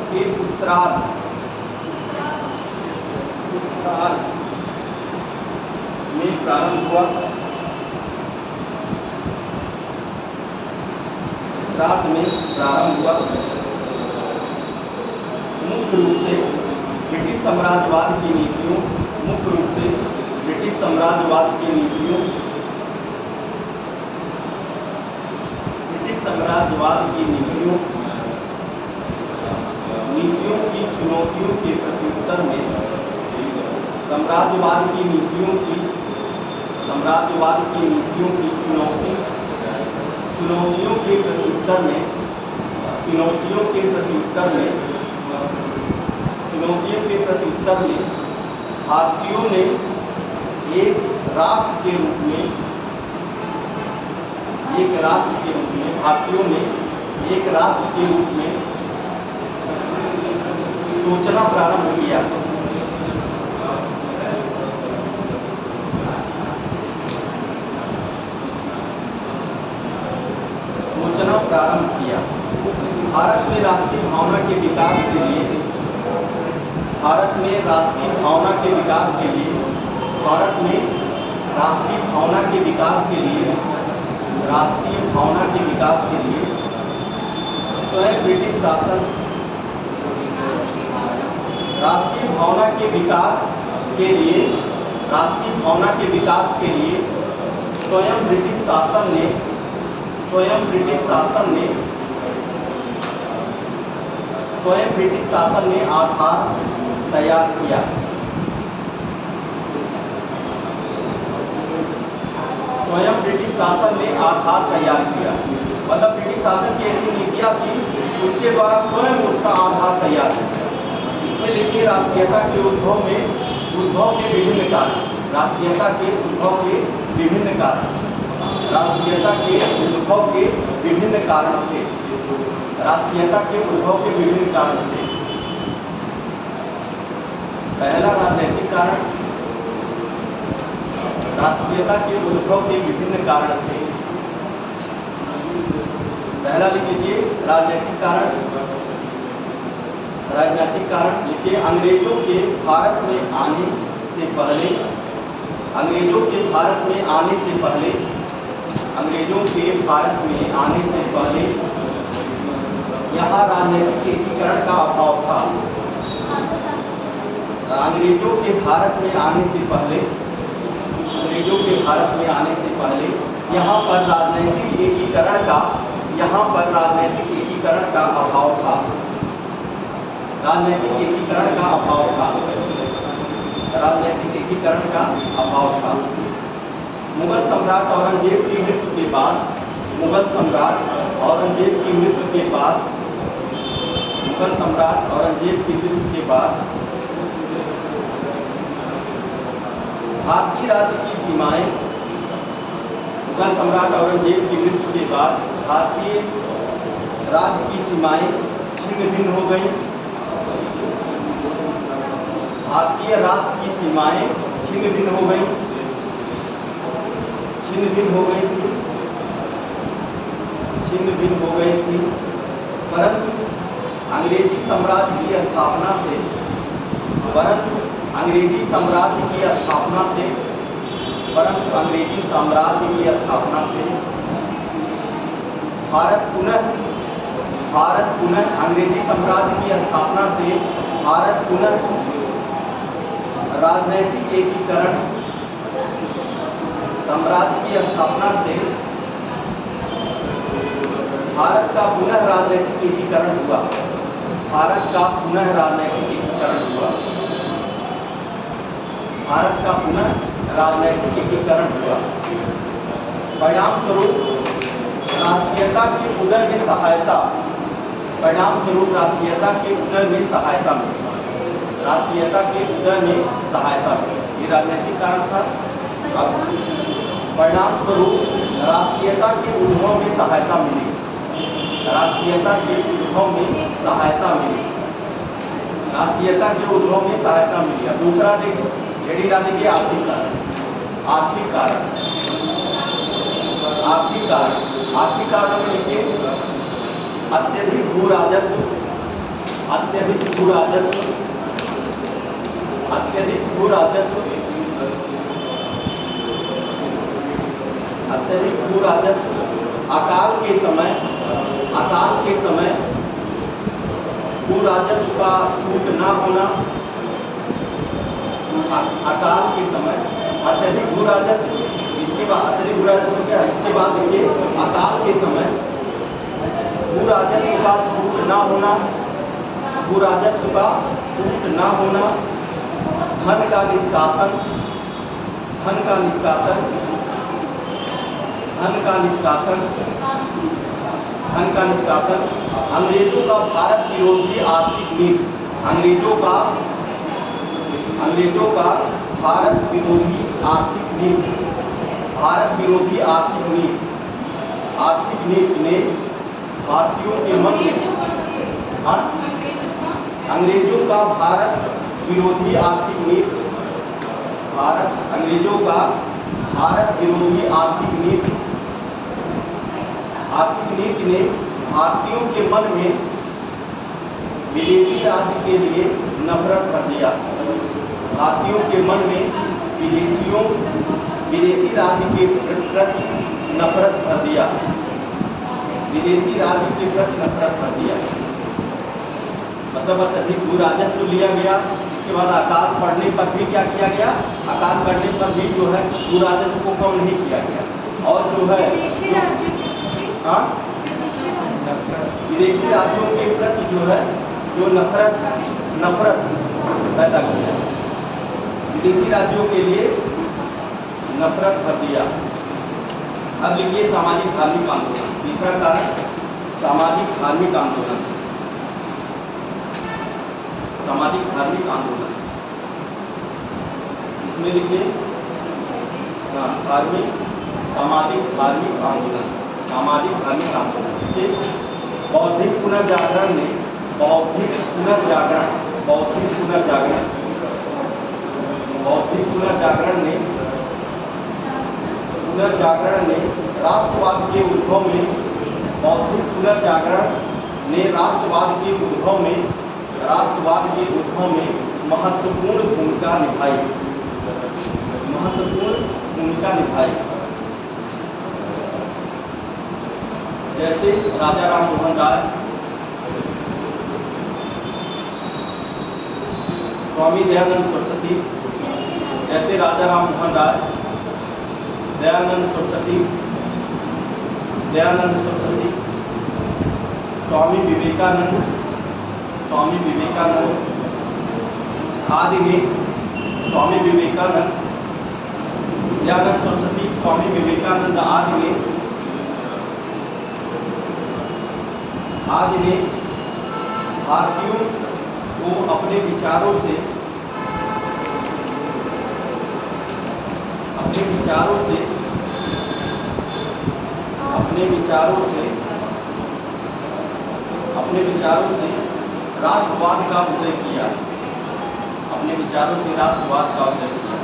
के उत्तरार्ध में प्रारंभ हुआ, उत्तरार्ध में प्रारंभ हुआ। मुख्य रूप से ब्रिटिश साम्राज्यवाद की नीतियों, मुख्य रूप से ब्रिटिश साम्राज्यवाद की नीतियों, ब्रिटिश साम्राज्यवाद की नीतियों की चुनौतियों के प्रत्युत्तर में साम्राज्यवाद की नीतियों की चुनौतियों के प्रत्युत्तर में भारतीयों ने एक राष्ट्र के रूप में सोचना प्रारंभ किया। भारत में राष्ट्रीय भावना के विकास के लिए भारत में राष्ट्रीय भावना के विकास के लिए स्वयं ब्रिटिश शासन राष्ट्रीय भावना के विकास के लिए स्वयं ब्रिटिश शासन ने आधार तैयार किया। मतलब ब्रिटिश शासन की ऐसी नीतियाँ थी, उनके द्वारा स्वयं उसका आधार तैयार किया। इसमें लिखिए राष्ट्रीयता के उद्भव के विभिन्न कारण। राष्ट्रीयता के उद्भव के विभिन्न कारण थे। पहला राजनीतिक कारण, राष्ट्रीयता के उद्भव के विभिन्न कारण थे। पहला लिख लीजिए राजनीतिक कारण लिखिए अंग्रेजों के भारत में आने से पहले यहाँ राजनीतिक एकीकरण का अभाव था। अंग्रेजों के भारत में आने से पहले यहाँ पर राजनीतिक एकीकरण का अभाव था। मुगल सम्राट औरंगजेब की मृत्यु के बाद भारतीय राज्य की सीमाएं छिन्न भिन्न हो गई। भारतीय राष्ट्र की सीमाएं छिन्न भिन्न हो गई थी। परंतु अंग्रेजी साम्राज्य की स्थापना से भारत पुनः राजनीतिक एकीकरण साम्राज्य की स्थापना से भारत का पुनः राजनीतिक एकीकरण हुआ। परिणाम स्वरूप राष्ट्रीयता के उदय में सहायता मिली। ये राजनीतिक कारण था। अब परिणाम स्वरूप राष्ट्रीयता के उद्भव में सहायता मिली। अब दूसरा हेडिंग डालेंगे आर्थिक कारण। आर्थिक कारणों में लिखिए अत्यधिक भू राजस्व, अत्यधिक भू राजस्व, अत्यधिक भू राजस्व, अत्यधिक भू राजस्व, अकाल के समय, अकाल के समय भू राजस्व का छूट ना होना, अकाल के समय अत्यधिक भू राजस्व, इसके बाद अत्यधिक भू राजस्व क्या है, इसके बाद देखिए अकाल के समय भू राजस्व का छूट ना होना, भू राजस्व का छूट ना होना, धन का निष्कासन, धन का निष्कासन, धन का निष्कासन, धन का निष्कासन, अंग्रेजों का भारत विरोधी आर्थिक नीति, अंग्रेजों का भारत विरोधी आर्थिक नीति, भारत विरोधी आर्थिक नीति, आर्थिक नीति ने भारतीयों के मन में, अंग्रेजों का भारत विरोधी आर्थिक नीति, अंग्रेजों का भारत विरोधी आर्थिक नीति, आर्थिक नीति ने भारतीयों के मन में विदेशी राज्य के लिए नफरत भर दिया, भारतीयों के मन में विदेशी राज्य के प्रति नफरत भर दिया, विदेशी राज्य के प्रति नफरत भर दिया, मतलब अत्यधिक भू राजस्व लिया गया। इसके बाद अकाल पड़ने पर भी क्या किया गया, अकाल पड़ने पर भी जो है भू राजस्व को कम नहीं किया गया, और जो है विदेशी राज्यों के प्रति जो है जो नफरत पैदा कर दिया, विदेशी राज्यों के लिए नफरत भर दिया। अब लिखिए सामाजिक धार्मिक आंदोलन, तीसरा कारण सामाजिक धार्मिक आंदोलन, सामाजिक धार्मिक आंदोलन, इसमें लिखिए धार्मिक सामाजिक धार्मिक आंदोलन, सामाजिक धार्मिक आंदोलन लिखिए बौद्धिक पुनर्जागरण ने, बौद्धिक पुनर्जागरण, बौद्धिक पुनर्जागरण, बौद्धिक पुनर्जागरण ने, पुनर्जागरण ने राष्ट्रवाद के उद्भव में, बौद्धिक पुनर्जागरण ने राष्ट्रवाद के उद्भव में, राष्ट्रवाद के उद्भव में महत्वपूर्ण भूमिका निभाई, महत्वपूर्ण भूमिका निभाई। जैसे राजा राम मोहन राय, स्वामी दयानंद सरस्वती, जैसे राजा राम मोहन राय, दयानंद सरस्वती, दयानंद सरस्वती, स्वामी विवेकानंद, स्वामी विवेकानंद आदि ने, स्वामी विवेकानंद, दयानंद सरस्वती, स्वामी विवेकानंद आदि ने भारतीयों को अपने विचारों से, अपने विचारों से, अपने विचारों से, अपने विचारों से राष्ट्रवाद का उदय किया, अपने विचारों से राष्ट्रवाद का उदय किया।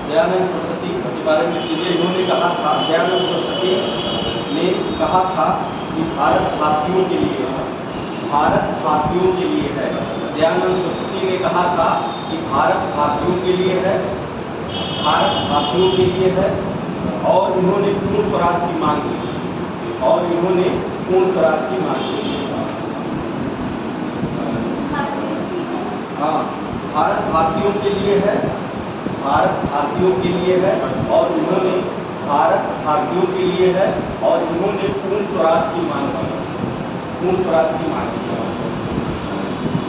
दयानंद सरस्वती के बारे में चीजें इन्होंने कहा था, दयानंद सरस्वती ने कहा था कि भारत भारतीयों के लिए है, भारत भारतीयों के लिए है। दयानंद सरस्वती ने कहा था कि भारत भारतीयों के लिए है, भारत भारतीयों के लिए है, और इन्होंने पूर्ण स्वराज की मांग की, और इन्होंने पूर्ण स्वराज की मांग की। हाँ, भारत भारतीयों के लिए है, भारत भारतीयों के लिए है, और उन्होंने भारत भारतीयों के लिए है, और उन्होंने पूर्ण स्वराज की मांग की, पूर्ण स्वराज की मांग की।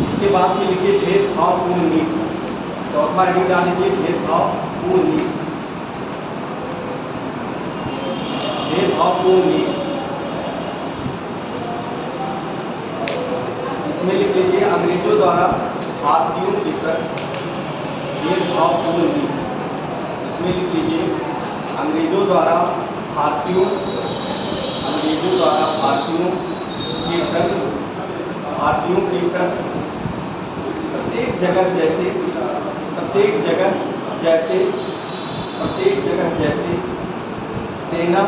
इसके बाद में लिखिए भेदभाव पूर्ण नीति, चौथा हेडिंग डाल लीजिए भेदभाव पूर्ण नीति, भेदभाव पूर्ण नीति। इसमें लिख लीजिए अंग्रेजों द्वारा भारतीयों के प्रति भेदभाव पूर्ण नीति, इसमें लिख लीजिए अंग्रेजों द्वारा भारतीयों, अंग्रेजों द्वारा भारतीयों के प्रति, भारतीयों के प्रति प्रत्येक जगह जैसे प्रत्येक जगह जैसे सेना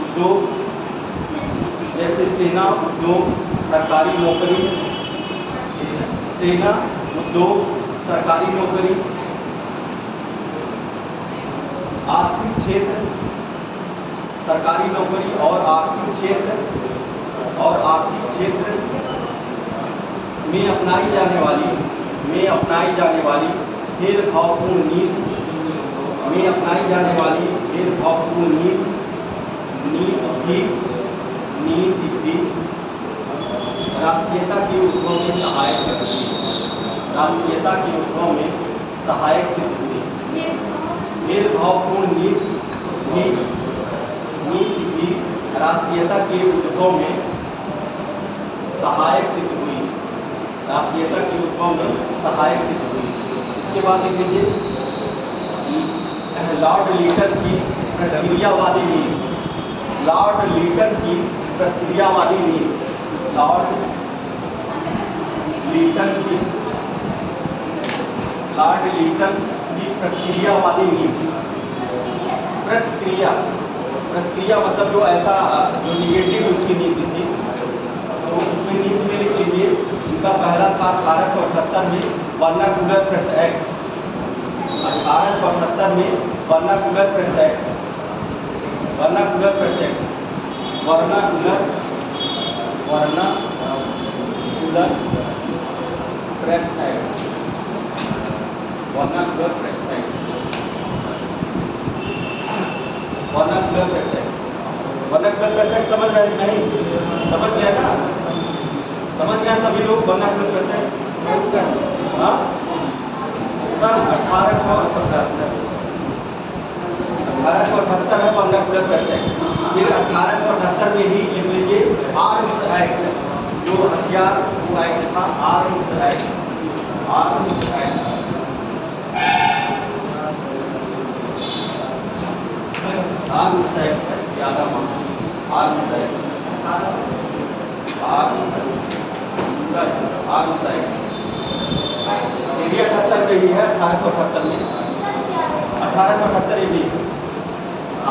उद्योग, जैसे सेना उद्योग सरकारी नौकरी, सेना उद्योग सरकारी नौकरी, आर्थिक क्षेत्र सरकारी नौकरी और आर्थिक क्षेत्र में अपनाई जाने वाली भेदभावपूर्ण नीति भी राष्ट्रीयता के उद्भव में सहायक सिद्ध हुई। भेदभावपूर्ण नीति भी राष्ट्रीयता के उद्भव में सहायक सिद्ध हुई। इसके बाद लिख लीजिए लॉर्ड लीटन की प्रतिक्रियावादी नीति। लॉर्ड लीटन की प्रतिक्रियावादी नीति प्रतिक्रिया मतलब जो ऐसा जो निगेटिव उसकी नीति थी, तो उसमें नीति में लिख लीजिए इनका पहला था 1878 में वर्नाकुलर प्रेस एक्ट। 1878 में vernacular press act. Vernacular press act समझ रहे नहीं? समझ गए ना? समझ गए सभी लोग वर्नाकुलर प्रेस एक्ट? हाँ, सन 1878 में वर्नाकुलर प्रेस एक्ट। फिर 1878 में ही लिख लीजिए आर्म्स एक्ट, जो हथियार वो एक्ट था, आर्म्स एक्ट। ये भी 78 में ही है, 1878 में। 1878 ये भी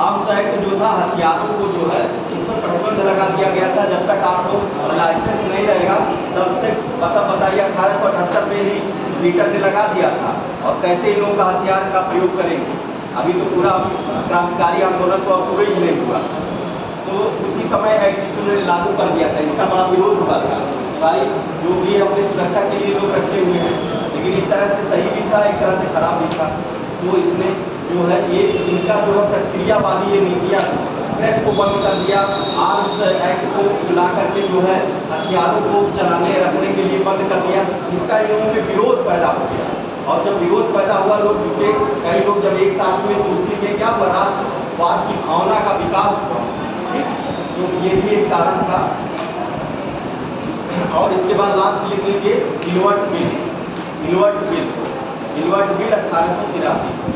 आर्म्स एक्ट जो था, हथियारों को जो है इस पर प्रतिबंध लगा दिया गया था। जब तक आप लोग लाइसेंस नहीं रहेगा तब से बताइए 1878 में ही लीटन ने लगा दिया था। और कैसे इन लोगों का हथियार का प्रयोग करेंगे? अभी तो पूरा क्रांतिकारी आंदोलन तो अब शुरू ही नहीं हुआ, तो उसी समय एक्ट ने लागू कर दिया था। इसका बड़ा विरोध हुआ था कि भाई जो भी अपनी सुरक्षा के लिए लोग रखे हुए हैं, लेकिन एक तरह से सही भी था, एक तरह से खराब भी था। तो इसने जो है ये इनका जो है प्रतिक्रियावादी ये नीतियाँ प्रेस को बंद कर दिया, आर्म्स एक्ट को ला करके जो है हथियारों को चलाने रखने के लिए बंद कर दिया। इसका इन लोगों में विरोध पैदा हो गया, और जब विरोध पैदा हुआ लोग जुटे, कई लोग जब एक साथ में, तो उसी में क्या हुआ, राष्ट्रवाद की भावना का विकास हुआ। तो ये भी एक कारण था। और इसके बाद लास्ट लिख लीजिए गिलवर्ट बिल 1883 से।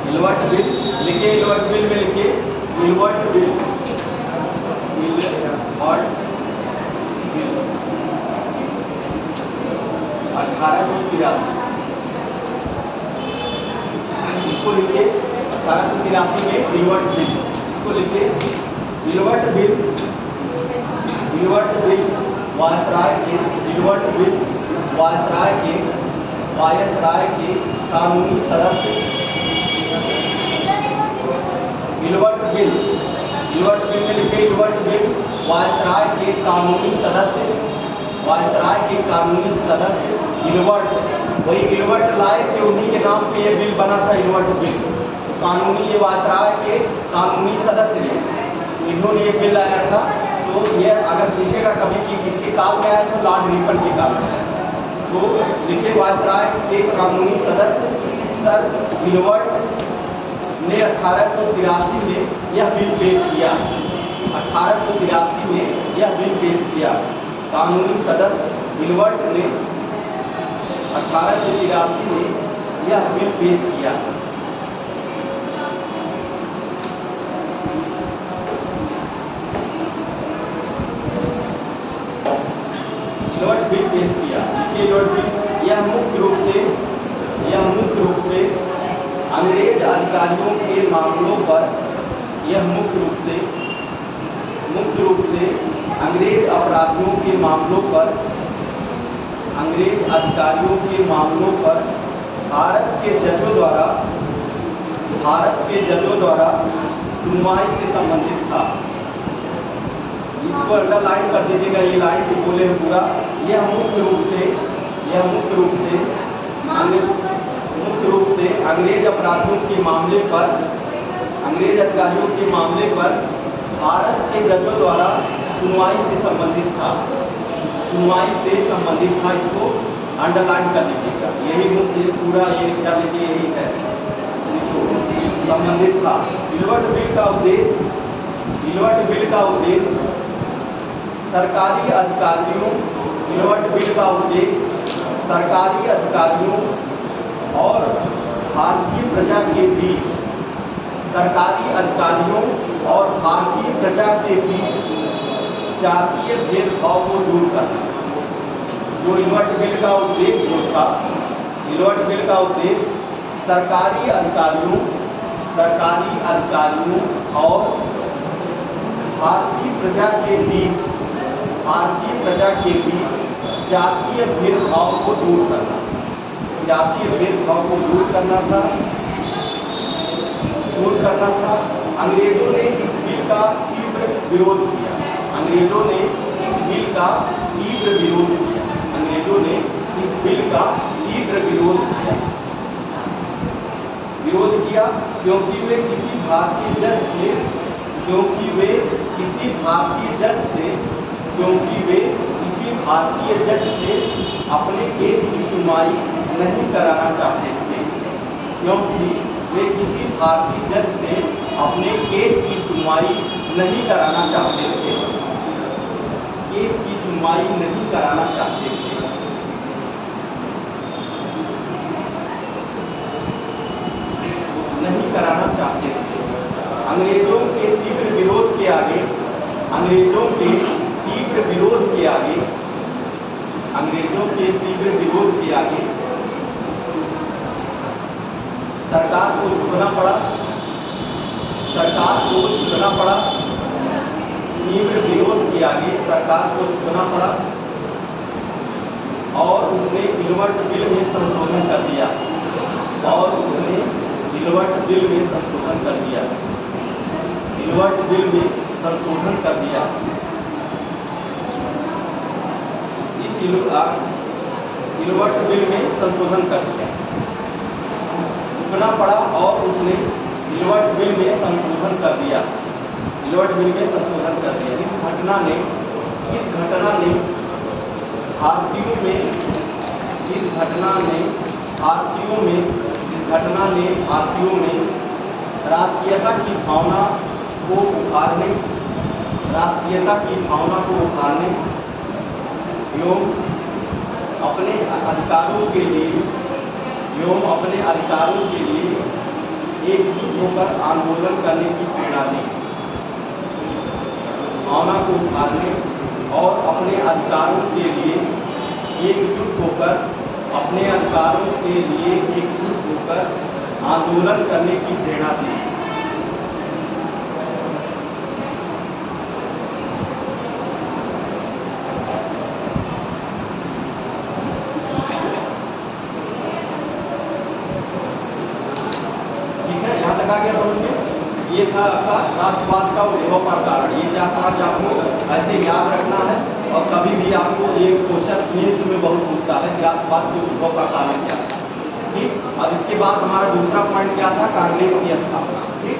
गिलवर्ट बिल लिखिए, गिलवर्ट बिल में लिखिए गिलवर्ट बिल 1883। इसको लिखिए 1883 में गिलवर्ट बिल। इसको लिखिए गिलवर्ट बिल वायसराय के कानूनी सदस्य। गिलवर्ट बिल में लिखिए गिलवर्ट बिल वायसराय के कानूनी सदस्य गिलवर्ट, वही गिलवर्ट लाए थे, उन्हीं के नाम पे ये बिल बना था गिलवर्ट बिल। तो कानूनी, ये वायसराय के कानूनी सदस्य ने इन्होंने ये बिल लाया था। तो ये अगर पूछेगा कभी कि किसके काल में आया, तो लॉर्ड रिपन के काल में आया। तो लिखिए वायसराय के कानूनी सदस्य सर गिलवर्ट ने 1883 में यह बिल पेश किया। 1883 में यह बिल पेश किया। कानूनी सदस्य गिलवर्ट ने 1883 में यह बिल पेश किया। बिल पेश किया। लिखिए इलवर्ट बिल। यह मुख्य रूप से अंग्रेज अधिकारियों के मामलों पर, यह मुख्य रूप से अंग्रेज अपराधियों के मामलों पर, अंग्रेज अधिकारियों के मामलों पर भारत के जजों द्वारा सुनवाई से संबंधित था। इसको अंडरलाइन कर दीजिएगा, ये लाइन को बोले हैं पूरा। यह मुख्य रूप से अंग्रेज अपराधियों के मामले पर, अंग्रेज अधिकारियों के मामले पर भारत के जजों द्वारा सुनवाई से संबंधित था। इसको अंडरलाइन कर लीजिएगा। यही मुख्य पूरा ये कर लीजिए, यही है संबंधित था। इलवर्ट बिल का उद्देश्य सरकारी अधिकारियों और भारतीय प्रजा के बीच, जातीय भेदभाव को दूर करना। जो इलवर्ट बिल का उद्देश्य सरकारी अधिकारियों और भारतीय प्रजा के बीच जातीय भेदभाव को दूर करना था। अंग्रेजों ने इस बिल का तीव्र विरोध किया। क्योंकि वे किसी भारतीय जज से अपने केस की सुनवाई नहीं कराना चाहते थे। अंग्रेजों के तीव्र विरोध के आगे सरकार को झुकना पड़ा। तीव्र विरोध के आगे सरकार को झुकना पड़ा और उसने इलवर्ट बिल में संशोधन कर दिया। इस इलवर्ट बिल में संशोधन कर दिया, झुकना पड़ा और उसने इलवर्ट बिल में संशोधन कर दिया। इस घटना ने भारतीयों में राष्ट्रीयता की भावना को उभारने एवं अपने अधिकारों के लिए एकजुट होकर आंदोलन करने की प्रेरणा दी। भावना को उभारने और अपने अधिकारों के लिए एकजुट होकर आंदोलन करने की प्रेरणा दी। ये था आपका राष्ट्रवाद का उद्भव का कारण। ये 4-5 आपको ऐसे याद रखना है और कभी भी आपको ये क्वेश्चन मेंस में बहुत पूछता है कि राष्ट्रवाद के उद्भव का कारण क्या है। ठीक, अब इसके बाद हमारा दूसरा पॉइंट क्या था? कांग्रेस की स्थापना। ठीक,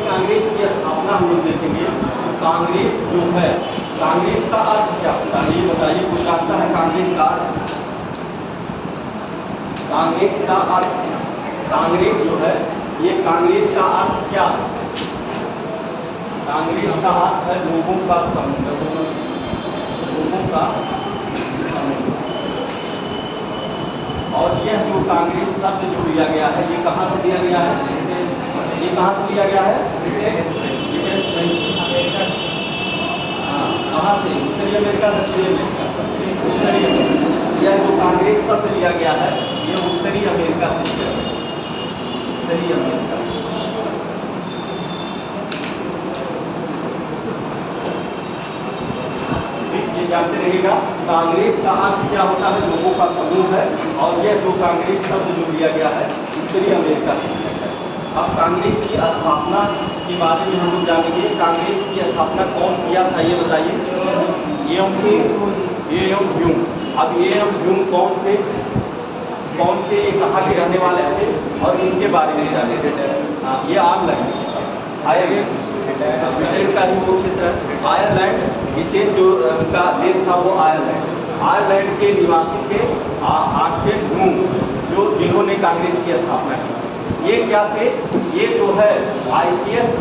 कांग्रेस की स्थापना हम लोग देखेंगे। तो कांग्रेस जो है, कांग्रेस का अर्थ क्या होता है ये बताइए। कुछ जानता है कांग्रेस का अर्थ? कांग्रेस का अर्थ, कांग्रेस जो है ये कांग्रेस का अर्थ क्या है? कांग्रेस का अर्थ है लोगों का समूह। लोगों का समूह। और यह जो कांग्रेस शब्द जो लिया गया है, ये कहाँ से लिया गया है? ये कहाँ से लिया गया है? ब्रिटेन से नहीं। हाँ, कहाँ से? उत्तरी अमेरिका, दक्षिणी अमेरिका? उत्तरी अमेरिका। यह जो कांग्रेस शब्द लिया गया है, ये उत्तरी अमेरिका से लिया गया है। उत्तरी अमेरिका। ये जानते रहिएगा, कांग्रेस का अर्थ क्या होता है? लोगों का समूह है। और यह जो कांग्रेस शब्द जो लिया गया है, उत्तरी अमेरिका से लिया गया है। अब कांग्रेस की स्थापना के बारे में हम लोग जानेंगे। कांग्रेस की स्थापना कौन किया था, ये बताइए। Am Hume. अब एएम ह्यूम कौन थे? ये कहाँ के रहने वाले थे और इनके बारे में जानेंगे। हाँ, ये आयरलैंड, ब्रिटेन का ही वो क्षेत्र है। आयरलैंड विशेष जो उनका देश था वो आयरलैंड के निवासी थे आर्चबिशप ह्यूम, जिन्होंने कांग्रेस की स्थापना की। ये क्या थे? ये जो है ICS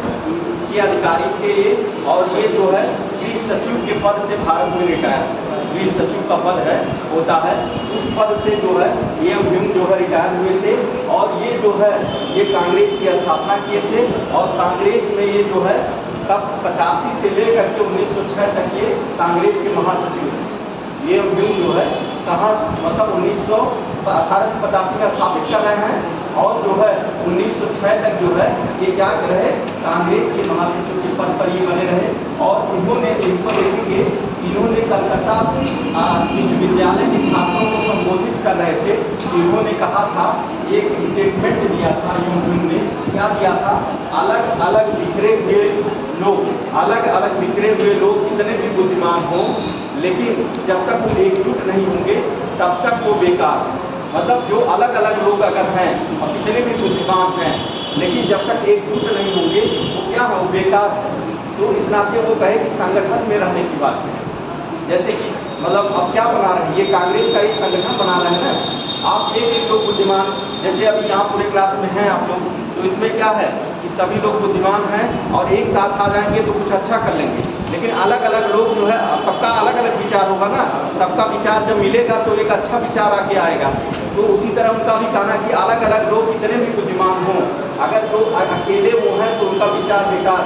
के अधिकारी थे ये। और ये जो है गृह सचिव के पद से भारत में रिटायर, गृह सचिव का पद है होता है, उस पद से जो है एएम ह्यूम जो है रिटायर हुए थे। और ये जो है ये कांग्रेस की स्थापना किए थे। और कांग्रेस में ये जो है तब 85 से लेकर के 1906 तक ये कांग्रेस के महासचिव थे। एएम ह्यूम जो है कहाँ, मतलब 1885 में स्थापित कर रहे हैं। और जो है 1906 तक जो है ये क्या रहे? कांग्रेस के महासचिव के पद पर ये बने रहे। और इन्होंने, इनको देखेंगे, इन्होंने कलकत्ता विश्वविद्यालय के छात्रों को संबोधित कर रहे थे। इन्होंने कहा था, एक स्टेटमेंट दिया था ह्यूम ने। क्या दिया था? अलग अलग बिखरे हुए लोग कितने भी बुद्धिमान हों, लेकिन जब तक वो एकजुट नहीं होंगे तब तक वो बेकार हैं। मतलब जो अलग अलग लोग अगर हैं और कितने भी बुद्धिमान हैं, लेकिन जब तक एकजुट नहीं होंगे वो क्या है? वो बेकार है। तो इस नाते वो कहे कि संगठन में रहने की बात है। जैसे कि मतलब अब क्या बना रहे हैं? ये कांग्रेस का एक संगठन बना रहे हैं ना। आप एक लोग बुद्धिमान, जैसे अभी यहाँ पूरे क्लास में हैं आप लोग, तो इसमें क्या है कि सभी लोग बुद्धिमान हैं और एक साथ आ जाएंगे तो कुछ अच्छा कर लेंगे। लेकिन अलग अलग लोग जो है, सबका अलग अलग विचार होगा ना। सबका विचार जब मिलेगा तो एक अच्छा विचार आके आएगा। तो उसी तरह उनका भी कहना कि अलग अलग लोग कितने भी बुद्धिमान हों, अगर जो अकेले वो हैं तो उनका विचार बेकार,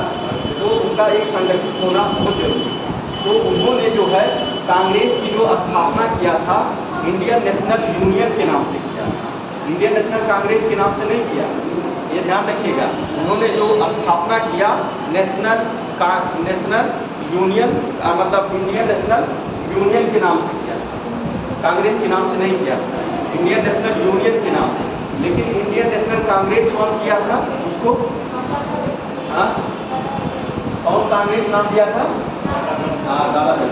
तो उनका एक संगठित होना बहुत जरूरी है। तो उन्होंने जो है कांग्रेस की जो स्थापना किया था इंडियन नेशनल यूनियन के नाम से किया। इंडियन नेशनल कांग्रेस के नाम से नहीं किया, ये ध्यान रखिएगा। उन्होंने जो स्थापना किया नेशनल यूनियन, मतलब इंडियन नेशनल यूनियन के नाम से किया, कांग्रेस के नाम से नहीं किया, इंडियन नेशनल यूनियन के नाम से। लेकिन इंडियन नेशनल कांग्रेस कौन किया था उसको? कौन कांग्रेस नाम दिया था? दादा भाई।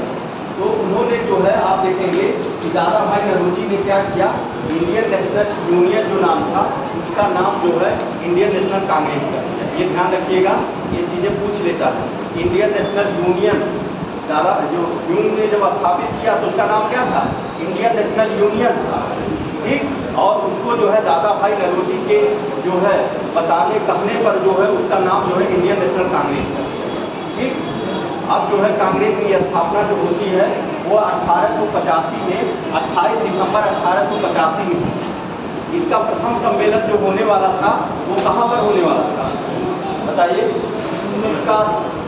तो उन्होंने जो है आप देखेंगे कि दादा भाई नौरोजी ने क्या किया? इंडियन नेशनल यूनियन जो नाम था उसका नाम जो है इंडियन नेशनल कांग्रेस कर दिया। ये ध्यान रखिएगा, ये चीज़ें पूछ लेता है। इंडियन नेशनल यूनियन दादा जो ह्यूम ने जब स्थापित किया तो उसका नाम क्या था? इंडियन नेशनल यूनियन था, ठीक। और उसको जो है दादा भाई नौरोजी के जो है कहने पर जो है उसका नाम जो है इंडियन नेशनल कांग्रेस कर दिया, ठीक। अब जो है कांग्रेस की स्थापना जो होती है वो 1885 में, 28 दिसंबर 1885 में हुई। इसका प्रथम सम्मेलन जो होने वाला था वो कहाँ पर होने वाला था बताइए? इसका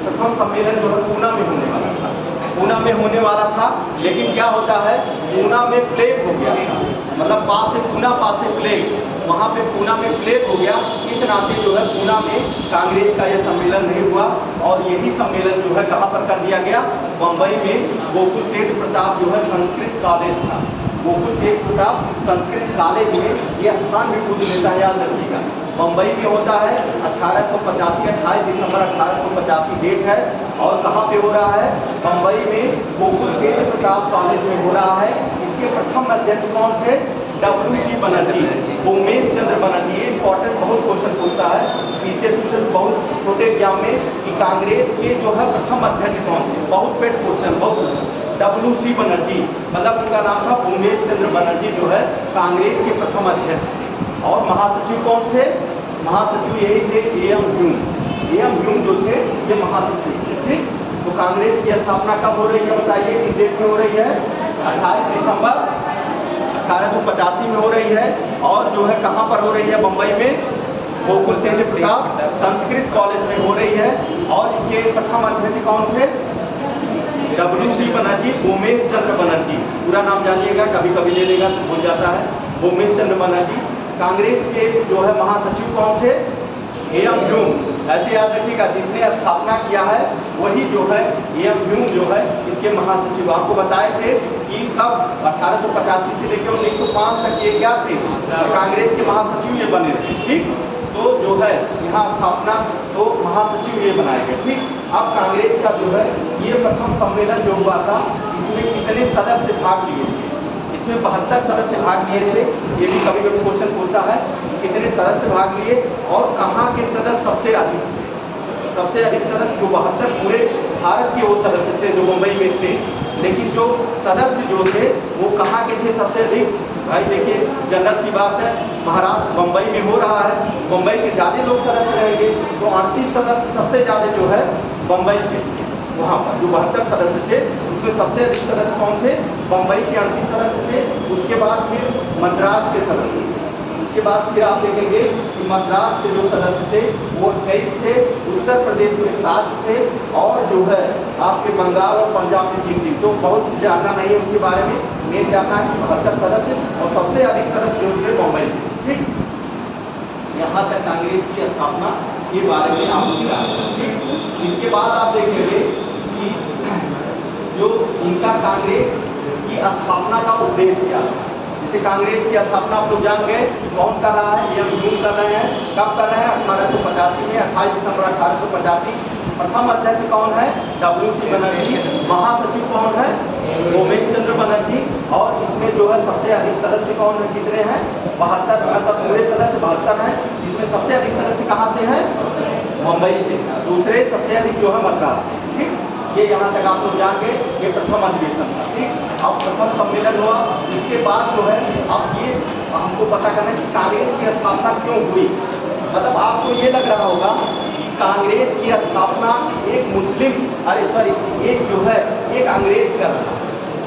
प्रथम सम्मेलन जो है पूना में होने वाला था। पूना में होने वाला था, लेकिन क्या होता है पूना में प्लेग हो गया था। मतलब पास से प्लेग, वहाँ पे पूना में प्लेग हो गया। इस नाते जो है पूना में कांग्रेस का यह सम्मेलन नहीं हुआ। और यही सम्मेलन जो है कहाँ पर कर दिया गया? बम्बई में गोकुल तेज प्रताप जो है संस्कृत कॉलेज था, गोकुल तेज प्रताप संस्कृत कॉलेज में यह स्थान भी पूछ लेता है, याद रखिएगा। बम्बई में होता है 1885, 28 दिसंबर 1885 डेट है। और कहाँ पे हो रहा है? बम्बई में गोकुल तेज प्रताप कॉलेज में हो रहा है। इसके प्रथम अध्यक्ष कौन थे? WC बनर्जी, उमेश चंद्र बनर्जी। ये इंपॉर्टेंट बहुत क्वेश्चन पूछता है पीछे बहुत छोटे एग्जाम में कि कांग्रेस के जो है प्रथम अध्यक्ष कौन थे, बहुत पेट क्वेश्चन, बहुत। WC बनर्जी, मतलब उनका नाम था उमेश चंद्र बनर्जी जो है कांग्रेस के प्रथम अध्यक्ष थे। और महासचिव कौन थे? महासचिव यही थे एएम ह्यूम। एएम ह्यूम जो थे ये महासचिव थे, ठीक। तो कांग्रेस की स्थापना कब हो रही है बताइए, किस डेट में हो रही है? 28 दिसंबर 1885 में हो रही है। और जो है कहाँ पर हो रही है? बम्बई में गोकुल तेज प्रताप संस्कृत कॉलेज में हो रही है। और इसके प्रथम अध्यक्ष कौन थे? WC बनर्जी, उमेश चंद्र बनर्जी। पूरा नाम जानिएगा, कभी कभी ले लेगा तो भूल जाता है। उमेश चंद्र बनर्जी। कांग्रेस के जो है महासचिव कौन थे? AM Hume. ऐसे याद रखिएगा, जिसने स्थापना किया है वही जो है AM ह्यूम जो है इसके महासचिव। आपको बताए थे कि कब 1885 से लेकर 1905 तक ये क्या थे? कांग्रेस के महासचिव ये बने थे। ठीक, तो जो है यहाँ स्थापना तो महासचिव ये बनाए गए। ठीक, अब कांग्रेस का जो है ये प्रथम सम्मेलन जो हुआ था, इसमें कितने सदस्य भाग लिए थे? इसमें 72 सदस्य भाग लिए थे। ये भी कभी कभी क्वेश्चन पूछता है कि कितने सदस्य भाग लिए और कहाँ के सदस्य सबसे अधिक थे? सबसे अधिक सदस्य जो 72 पूरे भारत के वो सदस्य थे जो मुंबई में थे, लेकिन जो सदस्य जो थे वो कहाँ के थे सबसे अधिक? भाई देखिए, जनरल सी बात है, महाराष्ट्र बम्बई में हो रहा है, मुंबई के ज़्यादा लोग सदस्य रहेंगे, तो 38 सदस्य सबसे ज़्यादा जो है बम्बई के थे। वहाँ पर जो 72 सदस्य थे उसमें सबसे अधिक सदस्य कौन थे? बम्बई के 38 सदस्य थे। उसके बाद फिर मद्रास के सदस्य थे। उसके बाद फिर आप देखेंगे कि मद्रास के जो सदस्य थे वो 23 थे, उत्तर प्रदेश में 7 थे, और जो है आपके बंगाल और पंजाब में 3 थे। तो बहुत जानना नहीं है उसके बारे में, मेन जानना है कि 72 सदस्य और सबसे अधिक सदस्य जो थे बम्बई में। ठीक, यहाँ तक कांग्रेस की स्थापना के बारे में आप लोग जानते हैं। ठीक, इसके बाद आप देखेंगे कि जो इनका कांग्रेस की स्थापना का उद्देश्य क्या था। जैसे कांग्रेस की स्थापना आप लोग जान गए, कौन कर रहा है? AM ह्यूम कर रहे हैं। कब कर रहे हैं? 1885 में, 28 दिसंबर 1885। प्रथम अध्यक्ष कौन है? WC बनर्जी। महासचिव कौन है? उमेश चंद्र बनर्जी। और इसमें जो है सबसे अधिक सदस्य कौन है? कितने हैं? 72, मतलब पूरे सदस्य 72 हैं। इसमें सबसे अधिक सदस्य कहाँ से हैं? मुंबई से। दूसरे सबसे अधिक जो है मद्रास से। ठीक, ये यहाँ तक आप लोग जान गए, ये प्रथम अधिवेशन था। ठीक, अब प्रथम सम्मेलन हुआ, इसके बाद जो है अब ये हमको पता करना है कि कांग्रेस की स्थापना क्यों हुई। मतलब आपको ये लग रहा होगा कि कांग्रेस की स्थापना एक मुस्लिम, अरे सॉरी, एक जो है एक अंग्रेज कर रहा है।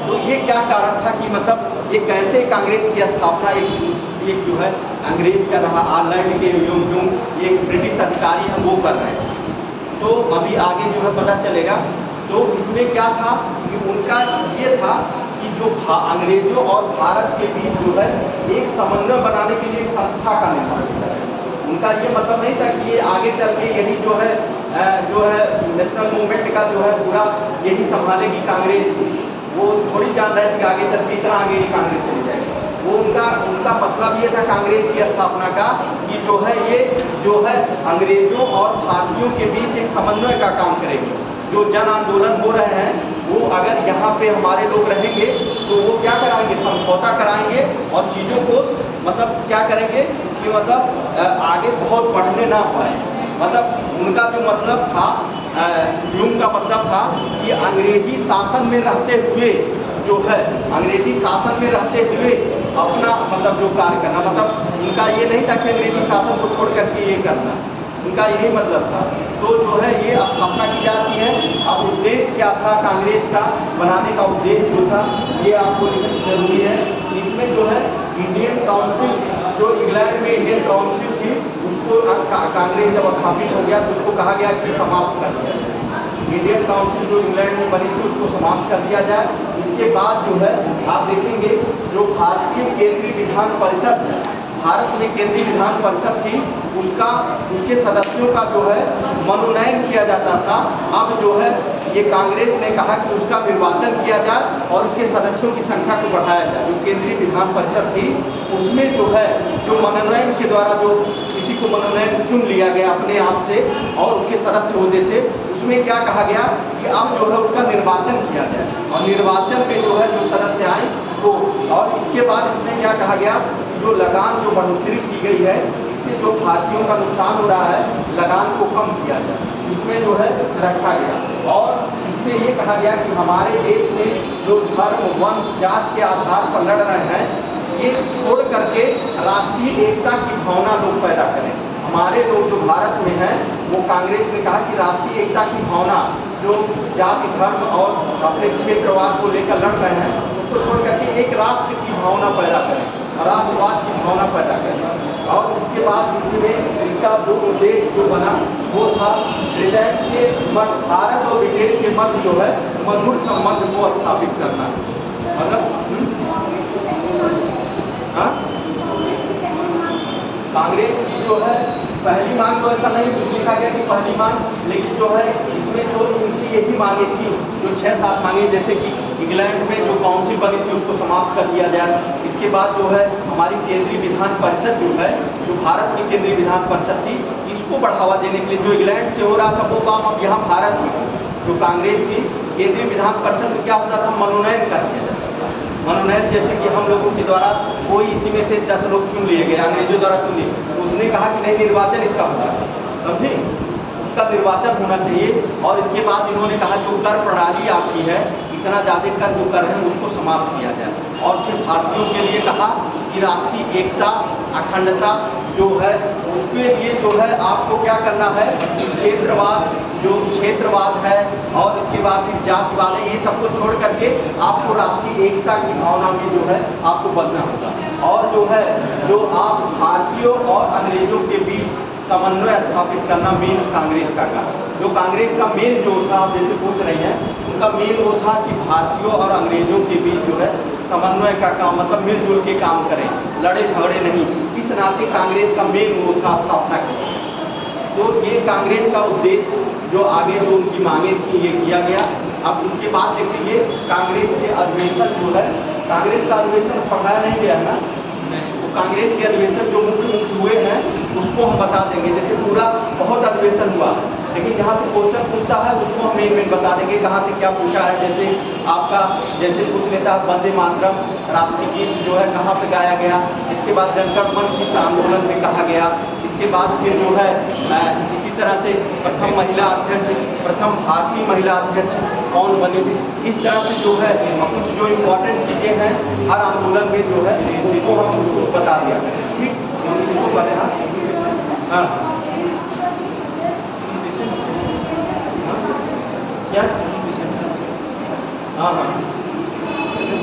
तो ये क्या कारण था कि मतलब ये कैसे कांग्रेस की स्थापना एक जो है अंग्रेज कर रहा, आयरलैंड के ह्यूम एक ब्रिटिश अधिकारी हैं वो कर रहे हैं। तो अभी आगे जो है पता चलेगा। तो इसमें क्या था कि उनका ये था कि जो अंग्रेजों और भारत के बीच जो है एक समन्वय बनाने के लिए संस्था का निर्माण किया है। उनका ये मतलब नहीं था कि ये आगे चल के यही जो है नेशनल मूवमेंट का जो है पूरा यही संभालेगी कांग्रेस। वो थोड़ी जान रहे थे कि आगे चल के इतना आगे ये कांग्रेस चली जाएगी। वो उनका मतलब ये था कांग्रेस की स्थापना का कि जो है ये जो है अंग्रेजों और भारतीयों के बीच एक समन्वय का काम करेगी। जो जन आंदोलन हो रहे हैं वो अगर यहाँ पे हमारे लोग रहेंगे तो वो क्या कराएंगे? समझौता कराएंगे और चीज़ों को मतलब क्या करेंगे कि मतलब आगे बहुत बढ़ने ना पाए। मतलब उनका जो मतलब था, ह्यूम का मतलब था कि अंग्रेजी शासन में रहते हुए जो है अंग्रेजी शासन में रहते हुए अपना मतलब जो कार्य करना, मतलब उनका ये नहीं था कि अंग्रेजी शासन को छोड़ करके ये करना, उनका यही मतलब था। तो जो है ये स्थापना की जाती है। अब उद्देश्य क्या था कांग्रेस का बनाने का? उद्देश्य जो था ये आपको लिखना जरूरी है। इसमें जो है इंडियन काउंसिल, जो इंग्लैंड में इंडियन काउंसिल थी, उसको कांग्रेस जब स्थापित हो गया तो उसको कहा गया कि समाप्त कर दिया जाए। इंडियन काउंसिल जो इंग्लैंड में बनी थी उसको समाप्त कर दिया जाए। इसके बाद जो है आप देखेंगे जो भारतीय केंद्रीय विधान परिषद है, भारत में केंद्रीय विधान परिषद थी, उसके सदस्यों का जो है मनोनयन किया जाता था। अब जो है ये कांग्रेस ने कहा कि उसका निर्वाचन किया जाए और उसके सदस्यों की संख्या को बढ़ाया जाए। जो केंद्रीय विधान परिषद थी उसमें जो है जो मनोनयन के द्वारा जो किसी को मनोनयन चुन लिया गया अपने आप से और उसके सदस्य होते थे, उसमें क्या कहा गया कि अब जो है उसका निर्वाचन किया जाए और निर्वाचन में जो है जो सदस्य आए वो। और इसके बाद इसमें क्या कहा गया, जो लगान जो बढ़ोतरी की गई है इससे जो भारतीयों का नुकसान हो रहा है, लगान को कम किया जाए, इसमें जो है रखा गया। और इसमें ये कहा गया कि हमारे देश में जो धर्म, वंश, जात के आधार पर लड़ रहे हैं, ये छोड़ करके राष्ट्रीय एकता की भावना लोग पैदा करें। हमारे लोग जो भारत में हैं वो कांग्रेस ने कहा कि राष्ट्रीय एकता की भावना जो जाति धर्म और अपने क्षेत्रवाद को लेकर लड़ रहे हैं उसको छोड़ करके एक राष्ट्र की भावना पैदा करें, राष्ट्रवाद की भावना पैदा करें। और इसके बाद इसमें इसका जो उद्देश्य जो बना वो था ब्रिटेन के मध्य, भारत और ब्रिटेन के मध्य जो है मधुर संबंध को स्थापित करना। मतलब हाँ, कांग्रेस की जो है पहली मांग तो ऐसा नहीं कुछ लिखा गया कि पहली मांग, लेकिन जो है इसमें जो इनकी यही मांगे थी जो 6-7 मांगे, जैसे कि इंग्लैंड में जो काउंसिल बनी थी उसको समाप्त कर दिया जाए। इसके बाद जो है हमारी केंद्रीय विधान परिषद जो है, जो भारत की केंद्रीय विधान परिषद थी, इसको बढ़ावा देने के लिए जो इंग्लैंड से हो रहा था वो काम अब यहाँ भारत में जो कांग्रेस थी, केंद्रीय विधान परिषद में क्या होता था, मनोनयन कर दिया जाता था। मनोनयन जैसे कि हम लोगों के द्वारा कोई इसी में से 10 लोग चुन लिए गए, अंग्रेजों द्वारा चुन लिए, तो उसने कहा कि नहीं, निर्वाचन इसका होना चाहिए, समझे, उसका निर्वाचन होना चाहिए। और इसके बाद इन्होंने कहा जो कर प्रणाली आपकी है, इतना ज़्यादा कर जो कर रहे हैं उसको समाप्त किया जाए। और फिर भारतीयों के लिए कहा कि राष्ट्रीय एकता अखंडता जो है उसके लिए जो है आपको क्या करना है, क्षेत्रवाद जो क्षेत्रवाद है और इसके बाद फिर जातिवाद है, ये सबको छोड़ करके आपको राष्ट्रीय एकता की भावना में जो है आपको बदलना होगा। और जो है जो आप भारतीयों और अंग्रेजों के बीच समन्वय स्थापित करना मेन कांग्रेस का काम। जो कांग्रेस का मेन जो था, आप जैसे पूछ रही हैं, उनका मेन वो था कि भारतीयों और अंग्रेजों के बीच जो है समन्वय का काम, मतलब मिलजुल के काम करें, लड़े झगड़े नहीं। इस नाते कांग्रेस का मेन वो था स्थापना की। तो ये कांग्रेस का उद्देश्य जो आगे जो उनकी मांगे थी ये किया गया। अब इसके बाद देखेंगे कांग्रेस के अधिवेशन जो है, कांग्रेस का अधिवेशन पढ़ाया नहीं गया है ना, तो कांग्रेस के अधिवेशन जो मुख्य हुए हैं उसको हम बता देंगे। जैसे पूरा बहुत अधिवेशन हुआ, लेकिन जहाँ से क्वेश्चन पूछता है उसको हम मेन बता देंगे कहाँ से क्या पूछा है। जैसे आपका जैसे पूछ लेता है वंदे मातरम राष्ट्रीय गीत जो है कहाँ पे गाया गया, इसके बाद जनगण मन किस आंदोलन में कहा गया, इसके बाद फिर जो है इसी तरह से प्रथम महिला अध्यक्ष, प्रथम भारतीय महिला अध्यक्ष कौन बनी, इस तरह से जो है कुछ जो इम्पोर्टेंट चीज़ें हैं हर आंदोलन में जो है उनको हम कुछ बता दिया। ठीक, इसको बने हाँ क्या हाँ हाँ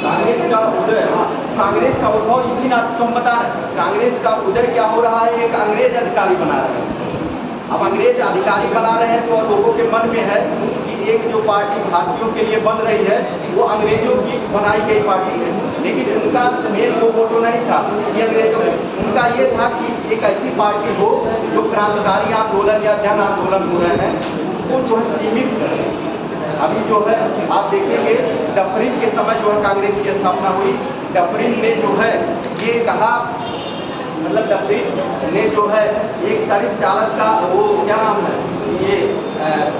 कांग्रेस का उदय, हाँ कांग्रेस का उद्भव इसी नाते तो हम बता रहे हैं। कांग्रेस का उदय क्या हो रहा है, एक अंग्रेज अधिकारी बना रहे हैं। अब अंग्रेज अधिकारी बना रहे हैं तो लोगों के मन में है कि एक जो पार्टी भारतीयों के लिए बन रही है वो अंग्रेजों की बनाई गई पार्टी है, लेकिन उनका मेन वो मोटो नहीं था कि अंग्रेजों, उनका ये था कि एक ऐसी पार्टी हो जो क्रांतिकारी आंदोलन या जन आंदोलन हो रहे हैं उसको जो है सीमित करें। अभी जो है आप देखेंगे डफरिन के समय जो है कांग्रेस की स्थापना हुई। डफरिन ने जो है ये कहा, मतलब डफरिन ने जो है एक तड़ित चालक का वो क्या नाम है, ये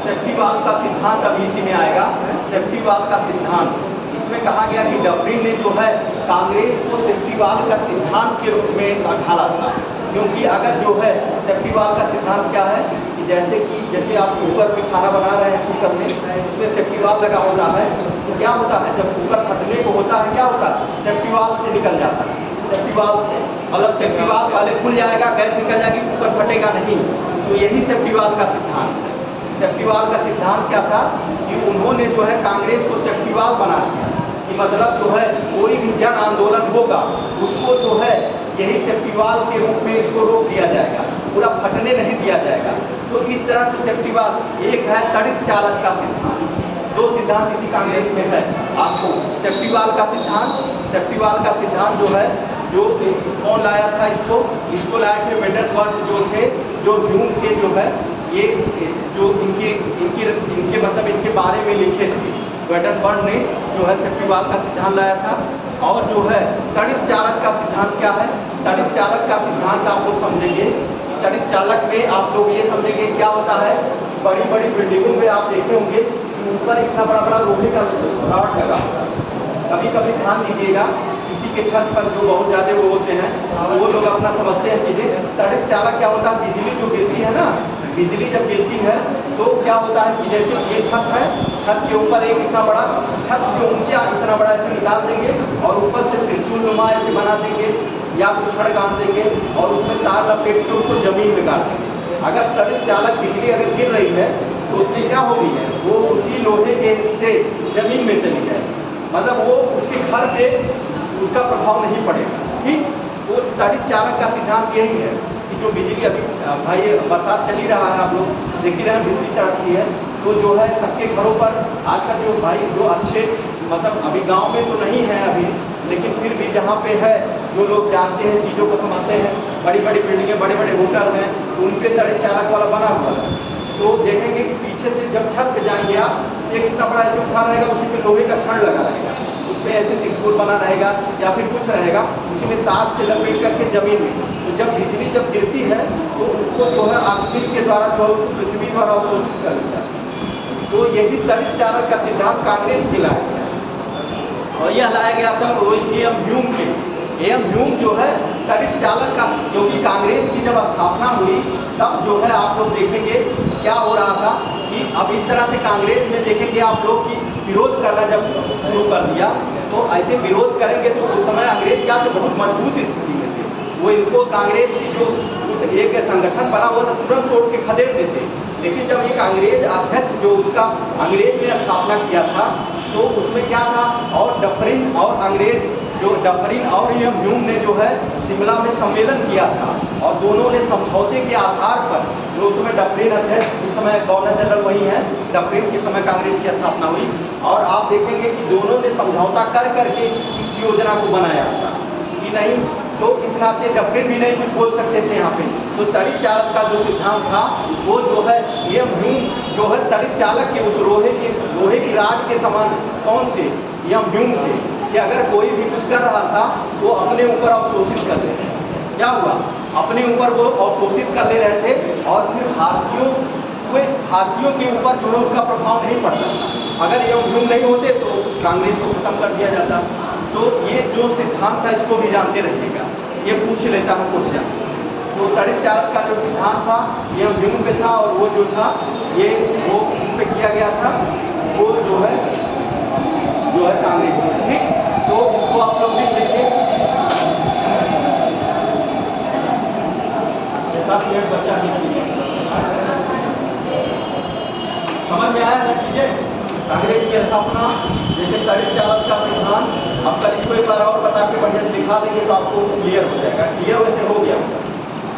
सेफ्टी वाल्व का सिद्धांत अभी इसी में आएगा, सेफ्टी वाल्व का सिद्धांत। इसमें कहा गया कि डफरिन ने जो है कांग्रेस को सेफ्टी वाल्व का सिद्धांत के रूप में ढाला था, क्योंकि अगर जो है सेफ्टी वाल्व का सिद्धांत क्या है कि जैसे आप कुकर में खाना बना रहे हैं, कुकर में उसमें सेफ्टी वाल्व लगा होता है, तो क्या होता है जब कुकर फटने को होता है क्या होता है, सेफ्टी वाल्व से निकल जाता है, सेफ्टी वाल्व से, मतलब सेफ्टी वाल्व पहले खुल जाएगा, गैस निकल जाएगी, कुकर फटेगा नहीं। तो यही सेफ्टी वाल्व का सिद्धांत है। सेफ्टी वाल्व का सिद्धांत क्या था कि उन्होंने जो है कांग्रेस को सेफ्टी वाल्व बना दिया कि मतलब जो है कोई भी जन आंदोलन होगा उसको जो है यही सेफ्टी वाल्व के रूप में इसको रोक दिया जाएगा, पूरा फटने नहीं दिया जाएगा। तो इस तरह से सेफ्टी वाल्व, एक है तड़ित चालक का सिद्धांत, दो सिद्धांत इसी कांग्रेस में है आपको, सेफ्टी वाल्व का सिद्धांत, सेफ्टी वाल्व का सिद्धांत जो है जो कौन लाया था, इसको लाए थे वेडनबर्ग जो थे, जो ह्यूम के जो है ये जो इनके मतलब इनके बारे में लिखे थे, वेडनबर्ग ने जो है सेफ्टी वाल्व का सिद्धांत लाया था। और जो है तड़ित चालक का सिद्धांत क्या है, तड़ित चालक का सिद्धांत आप लोग समझेंगे, तड़ित चालक में आप लोग ये समझेंगे क्या होता है, बड़ी बड़ी बिल्डिंगों में आप देखे होंगे कि ऊपर इतना बड़ा बड़ा लोहे का रॉड लगा होता है। कभी कभी ध्यान दीजिएगा किसी के छत पर जो बहुत ज़्यादा वो होते हैं वो लोग अपना समझते हैं चीज़ें। तड़ित चालक क्या होता है, बिजली जो गिरती है ना, बिजली जब गिरती है तो क्या होता है कि जैसे ये छत है, छत के ऊपर एक इतना बड़ा, छत से ऊंचा इतना बड़ा ऐसे निकाल देंगे और ऊपर से त्रिशूल नुमा ऐसे बना देंगे या कुछ छड़ गाड़ देंगे और उसमें तार लपेट के उसको जमीन में गाड़ देंगे। अगर तड़ित चालक बिजली अगर गिर रही है तो उसमें क्या होगी, वो उसी लोहे के से जमीन में चली जाए, मतलब वो उसके घर पे उसका प्रभाव नहीं पड़ेगा। ठीक, वो तड़ित चालक का सिद्धांत यही है कि जो बिजली अभी भाई बरसात चल ही रहा है, आप लोग देख ही रहे हैं बिजली कड़कती है, तो जो है सबके घरों पर आज का जो भाई जो अच्छे मतलब अभी गांव में तो नहीं है अभी, लेकिन फिर भी जहाँ पे है जो लोग जानते हैं, चीज़ों को समझते हैं, बड़ी बड़ी बिल्डिंगें, बड़े बड़े होटल हैं, तो उन पर तड़ित चालक वाला बना हुआ है। तो देखेंगे कि पीछे से जब छत पे जाएंगे आप, एक इतना बड़ा ऐसे उठा रहेगा, उसी पे लोहे का छड़ लगा रहेगा, उसमें ऐसे त्रिशूल बना रहेगा या फिर कुछ रहेगा, उसी में तार से लपेट करके जमीन में, तो जब बिजली जब गिरती है तो उसको जो है आग के द्वारा जो पृथ्वी द्वारा अवशोषित कर लेता है। तो यही तड़ित चालक का सिद्धांत कांग्रेस में लाया गया, और यह लाया गया था एम ह्यूम के। एम ह्यूम जो है तड़ित चालक का, क्योंकि कांग्रेस की जब स्थापना हुई तब जो है आप लोग देखेंगे क्या हो रहा था कि अब इस तरह से कांग्रेस में देखेंगे आप लोग कि विरोध करना जब शुरू कर दिया, तो ऐसे विरोध करेंगे तो उस समय अंग्रेज क्या थे, बहुत मजबूत स्थिति में थे, वो इनको कांग्रेस की जो एक संगठन बना हुआ था तुरंत तोड़ के खदेड़ देते। लेकिन जब एक अंग्रेज अध्यक्ष जो उसका अंग्रेज ने स्थापना किया था, तो उसमें क्या था, और डफरिन और अंग्रेज जो डफरिन और एम ह्यूम ने जो है शिमला में सम्मेलन किया था, और दोनों ने समझौते के आधार पर, जो उस समय डफरिन अध्यक्ष, इस समय गवर्नर जनरल वही है, डफरिन के समय कांग्रेस की स्थापना हुई, और आप देखेंगे कि दोनों ने समझौता कर करके इस योजना को बनाया था कि नहीं, तो इस नाते डफरिन भी नहीं कुछ बोल सकते थे यहाँ पे। तो तड़ित चालक का जो सिद्धांत था वो जो है एम ह्यूम जो है तड़ित चालक के उस लोहे की राड के समान कौन थे, एम ह्यूम थे, कि अगर कोई भी कुछ कर रहा था तो अपने ऊपर अवशोषित कर ले रहे। क्या हुआ, अपने ऊपर वो अवशोषित कर ले रहे थे, और फिर भारतीयों के ऊपर जो है उसका प्रभाव नहीं पड़ता था। अगर एम ह्यूम नहीं होते तो कांग्रेस को खत्म कर दिया जाता। तो ये जो सिद्धांत था इसको भी जानते रहिएगा, ये पूछ लेता है क्वेश्चन। तो तड़ित चालक का जो सिद्धांत था ये ह्यूम पे था, और वो जो था ये वो इस पे किया गया था, वो जो है कांग्रेस में। ठीक, तो इसको आप लोग लिख लीजिए। 6-7 मिनट बचा लिखिए। समझ में आया ना चीजें? कांग्रेस की स्थापना, जैसे तड़ित चालक का सिद्धांत, अब कल इसको एक बार और बता के बढ़िया से लिखा देंगे तो आपको क्लियर हो जाएगा। क्लियर वैसे हो गया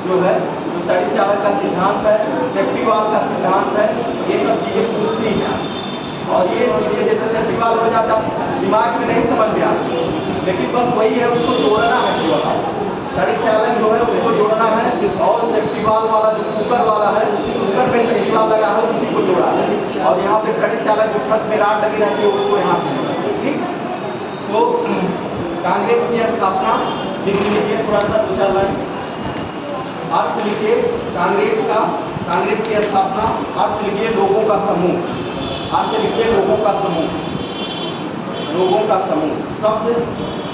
जो है, जो तड़ित चालक का सिद्धांत है, सेफ्टी वाल्व का सिद्धांत है, ये सब चीज़ें पूछती हैं। और ये चीज़ें जैसे सेफ्टी वाल्व हो जाता दिमाग में नहीं समझ में आती, लेकिन बस वही है, उसको जोड़ना है केवल। तड़ित चालक जो है उसको जोड़ना है, और सेफ्टी वाल्व वाला जो कुकर वाला है, कुकर पे सेफ्टी वाल्व लगा है उसी को जोड़ा है, और यहाँ पे तड़ित चालक जो छत में राड लगी रहती है उसको यहाँ से जोड़ा है। ठीक, तो कांग्रेस की स्थापना लिख लीजिए, थोड़ा सा 2-4 लाइन अर्थ लिखिए कांग्रेस की स्थापना। अर्थ लिखिए लोगों का समूह, अर्थ लिखिए लोगों का समूह, लोगों का समूह। शब्द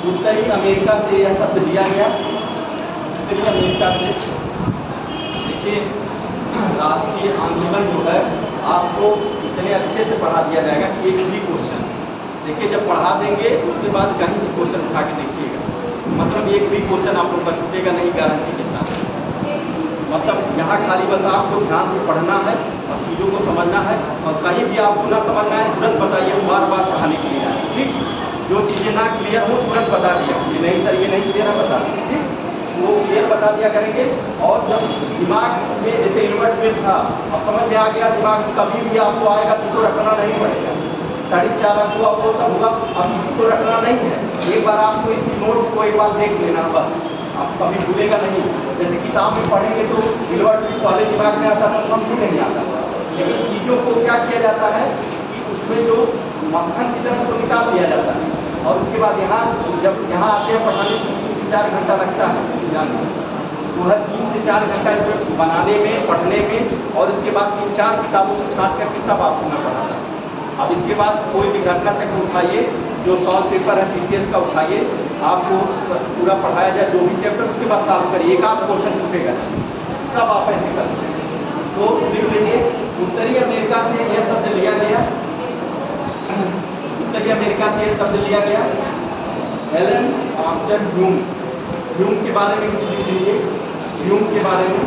उत्तरी अमेरिका से यह शब्द लिया गया, उत्तरी अमेरिका से। देखिए राष्ट्रीय आंदोलन जो है आपको इतने अच्छे से पढ़ा दिया जाएगा कि एक भी क्वेश्चन, देखिए जब पढ़ा देंगे उसके बाद कहीं से क्वेश्चन उठा के देखिएगा, मतलब एक भी क्वेश्चन आप लोग का छूटेगा नहीं गारंटी के साथ। मतलब यहाँ खाली बस आपको ध्यान से पढ़ना है और चीज़ों को समझना है, और कहीं भी आपको ना समझना है तुरंत बताइए, हम बार बार पढ़ाने के लिए आए। ठीक, जो चीज़ें ना क्लियर हो तुरंत बता दिया कि नहीं सर ये नहीं क्लियर है, बता दें। ठीक, वो क्लियर बता दिया करेंगे। और जब दिमाग में जैसे इन्वर्टमेंट था, अब समझ में आ गया दिमाग में, कभी भी आपको आएगा तो उसको रखना नहीं पड़ेगा। तड़ित चालक हुआ वो सब हुआ, अब इसी को रखना नहीं है, एक बार आपको इसी नोट्स को एक बार देख लेना बस, आप कभी भूलेगा नहीं। जैसे किताब में पढ़ेंगे तो इन्वर्टमेंट पहले दिमाग में आता था, समझ ही नहीं आता, लेकिन चीज़ों को क्या किया जाता है कि उसमें जो मक्खन की तरह को निकाल दिया जाता है, और उसके बाद यहाँ जब यहाँ आते हैं पढ़ाने तो 3 से 4 घंटा लगता है जानने में, वो है 3 से 4 घंटा इसमें बनाने में, पढ़ने में, और उसके बाद 3-4 किताबों से छाँट करके तब आपको मैं पढ़ाता। अब इसके बाद कोई भी घटना चक्र उठाइए, जो सॉल्व पेपर है PCS का उठाइए, आपको पूरा पढ़ाया जाए जो भी चैप्टर, उसके बाद सॉल्व करिए, एक आध क्वेश्चन छूटेगा, सब आप ऐसे करते हैं। तो लिख लीजिए उत्तरी अमेरिका से यह शब्द लिया गया, उत्तरी अमेरिका से यह शब्द लिया गया। एलन आर्चर ह्यूम, ह्यूम के बारे में कुछ लिख लीजिए, ह्यूम के बारे में,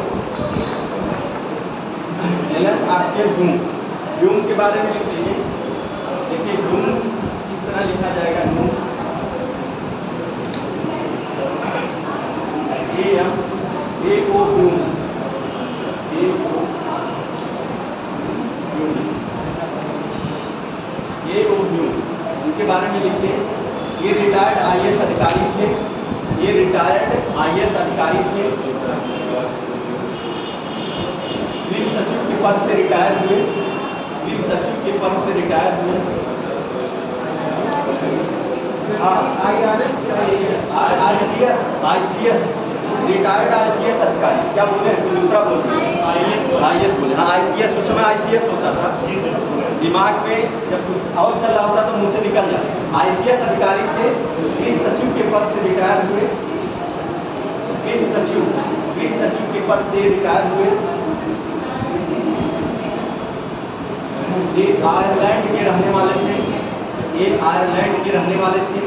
एलन आर्चर ह्यूम। ह्यूम के बारे में लिख लीजिए। देखिए ह्यूम इस तरह लिखा जाएगा, Hume A-O Hume, A-O Hume, उनके बारे में लिखिए। ये रिटायर्ड IAS अधिकारी थे, ये रिटायर्ड IAS अधिकारी थे, गृह सचिव के पद से रिटायर हुए, गृह सचिव के पद से रिटायर हुए। हाँ, ICS रिटायर्ड ICS अधिकारी, क्या बोले हैं, कोई दूसरा बोल IAS बोले, हाँ ICS, उस समय ICS होता था, दिमाग में जब कुछ और चल रहा होता तो मुंह से निकल जाए। ICS अधिकारी थे, गृह सचिव के पद से रिटायर हुए, गृह सचिव के पद से रिटायर हुए। ये आयरलैंड के रहने वाले थे, ये आयरलैंड के रहने वाले थे।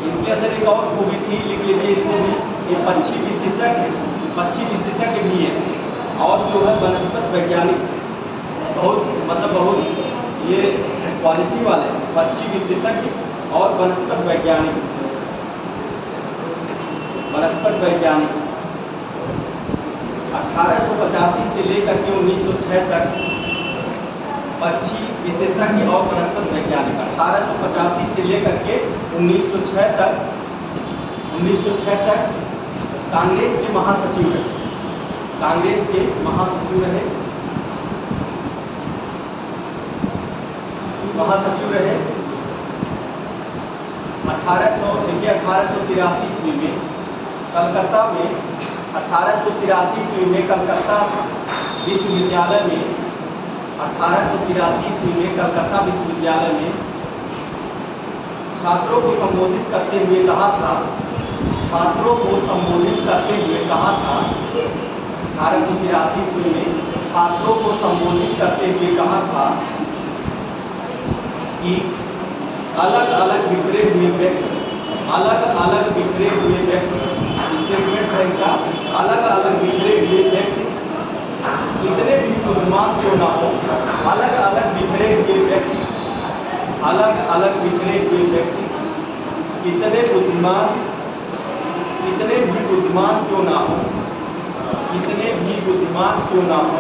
इनके अंदर एक और खूबी थी, लिख लीजिए इसको भी, ये पक्षी विशेषज्ञ भी है और जो है वनस्पत वैज्ञानिक, बहुत ये क्वालिटी वाले पक्षी विशेषज्ञ और वनस्पत वैज्ञानिक। 1885 से लेकर के 1906 तक पक्षी विशेषज्ञ और वनस्पत वैज्ञानिक। 1885 से लेकर के 1906 तक कांग्रेस के महासचिव रहे, 1883 ईस्वी में कलकत्ता में, 1883 ईस्वी में कलकत्ता विश्वविद्यालय में, 1883 ईस्वी में कलकत्ता विश्वविद्यालय में छात्रों को संबोधित करते हुए कहा था, 1883 ईस्वी में छात्रों को संबोधित करते हुए कहा था कि अलग अलग बिखरे हुए व्यक्ति, स्टेटमेंट है इनका, अलग अलग बिखरे हुए व्यक्ति कितने भी बुद्धिमान क्यों ना हो, अलग अलग बिखरे हुए व्यक्ति कितने भी बुद्धिमान क्यों ना हो,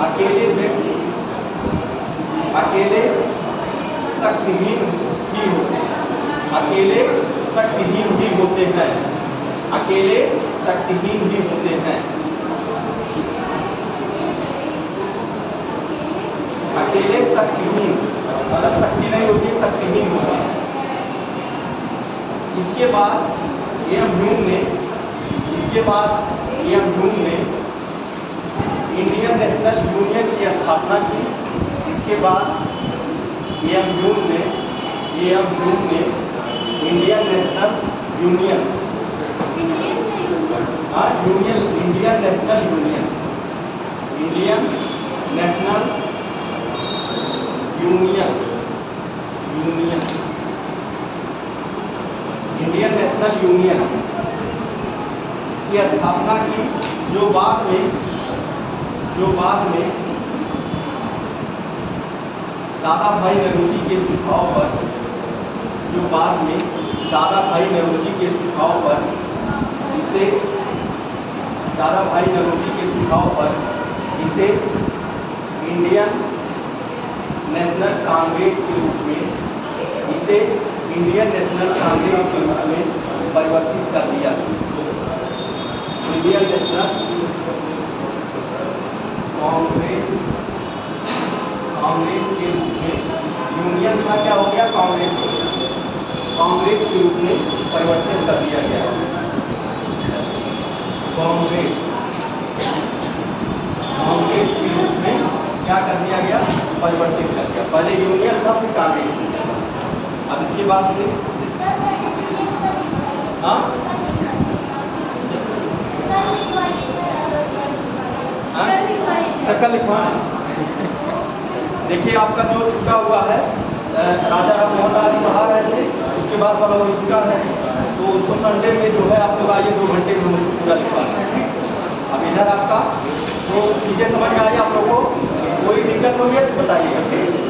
अकेले शक्तिहीन ही होते हैं, अकेले शक्तिहीन मतलब शक्ति नहीं होती, शक्तिहीन होता है। इसके बाद एम ह्यूम ने इंडियन नेशनल यूनियन की स्थापना की। इसके बाद एम ह्यूम ने Indian national union, Indian national union की स्थापना की, जो बाद में दादा भाई नौरोजी के सुझाव पर इसे इंडियन नेशनल कांग्रेस के रूप में परिवर्तित कर दिया। इंडियन नेशनल कांग्रेस के रूप में, यूनियन का क्या हो गया, कांग्रेस हो गया, कांग्रेस के रूप में परिवर्तित कर दिया गया। कांग्रेस के रूप में क्या कर दिया गया, परिवर्तित कर दिया। पहले यूनियन था, फिर कांग्रेस हो गया। अब इसके बाद से चक्कर लिखवाएं। देखिए आपका जो छुटा हुआ है, राजा राम मोहन राय पढ़ा रहे थे, उसके बाद वाला वो छुटा है, तो उसको संडे में जो है आप लोग आइए 2 घंटे में पूरा लिखवा। अब इधर आपका तो चीज़ें समझ में आई आप लोगों को, कोई दिक्कत होगी तो बताइएगा, ठीक।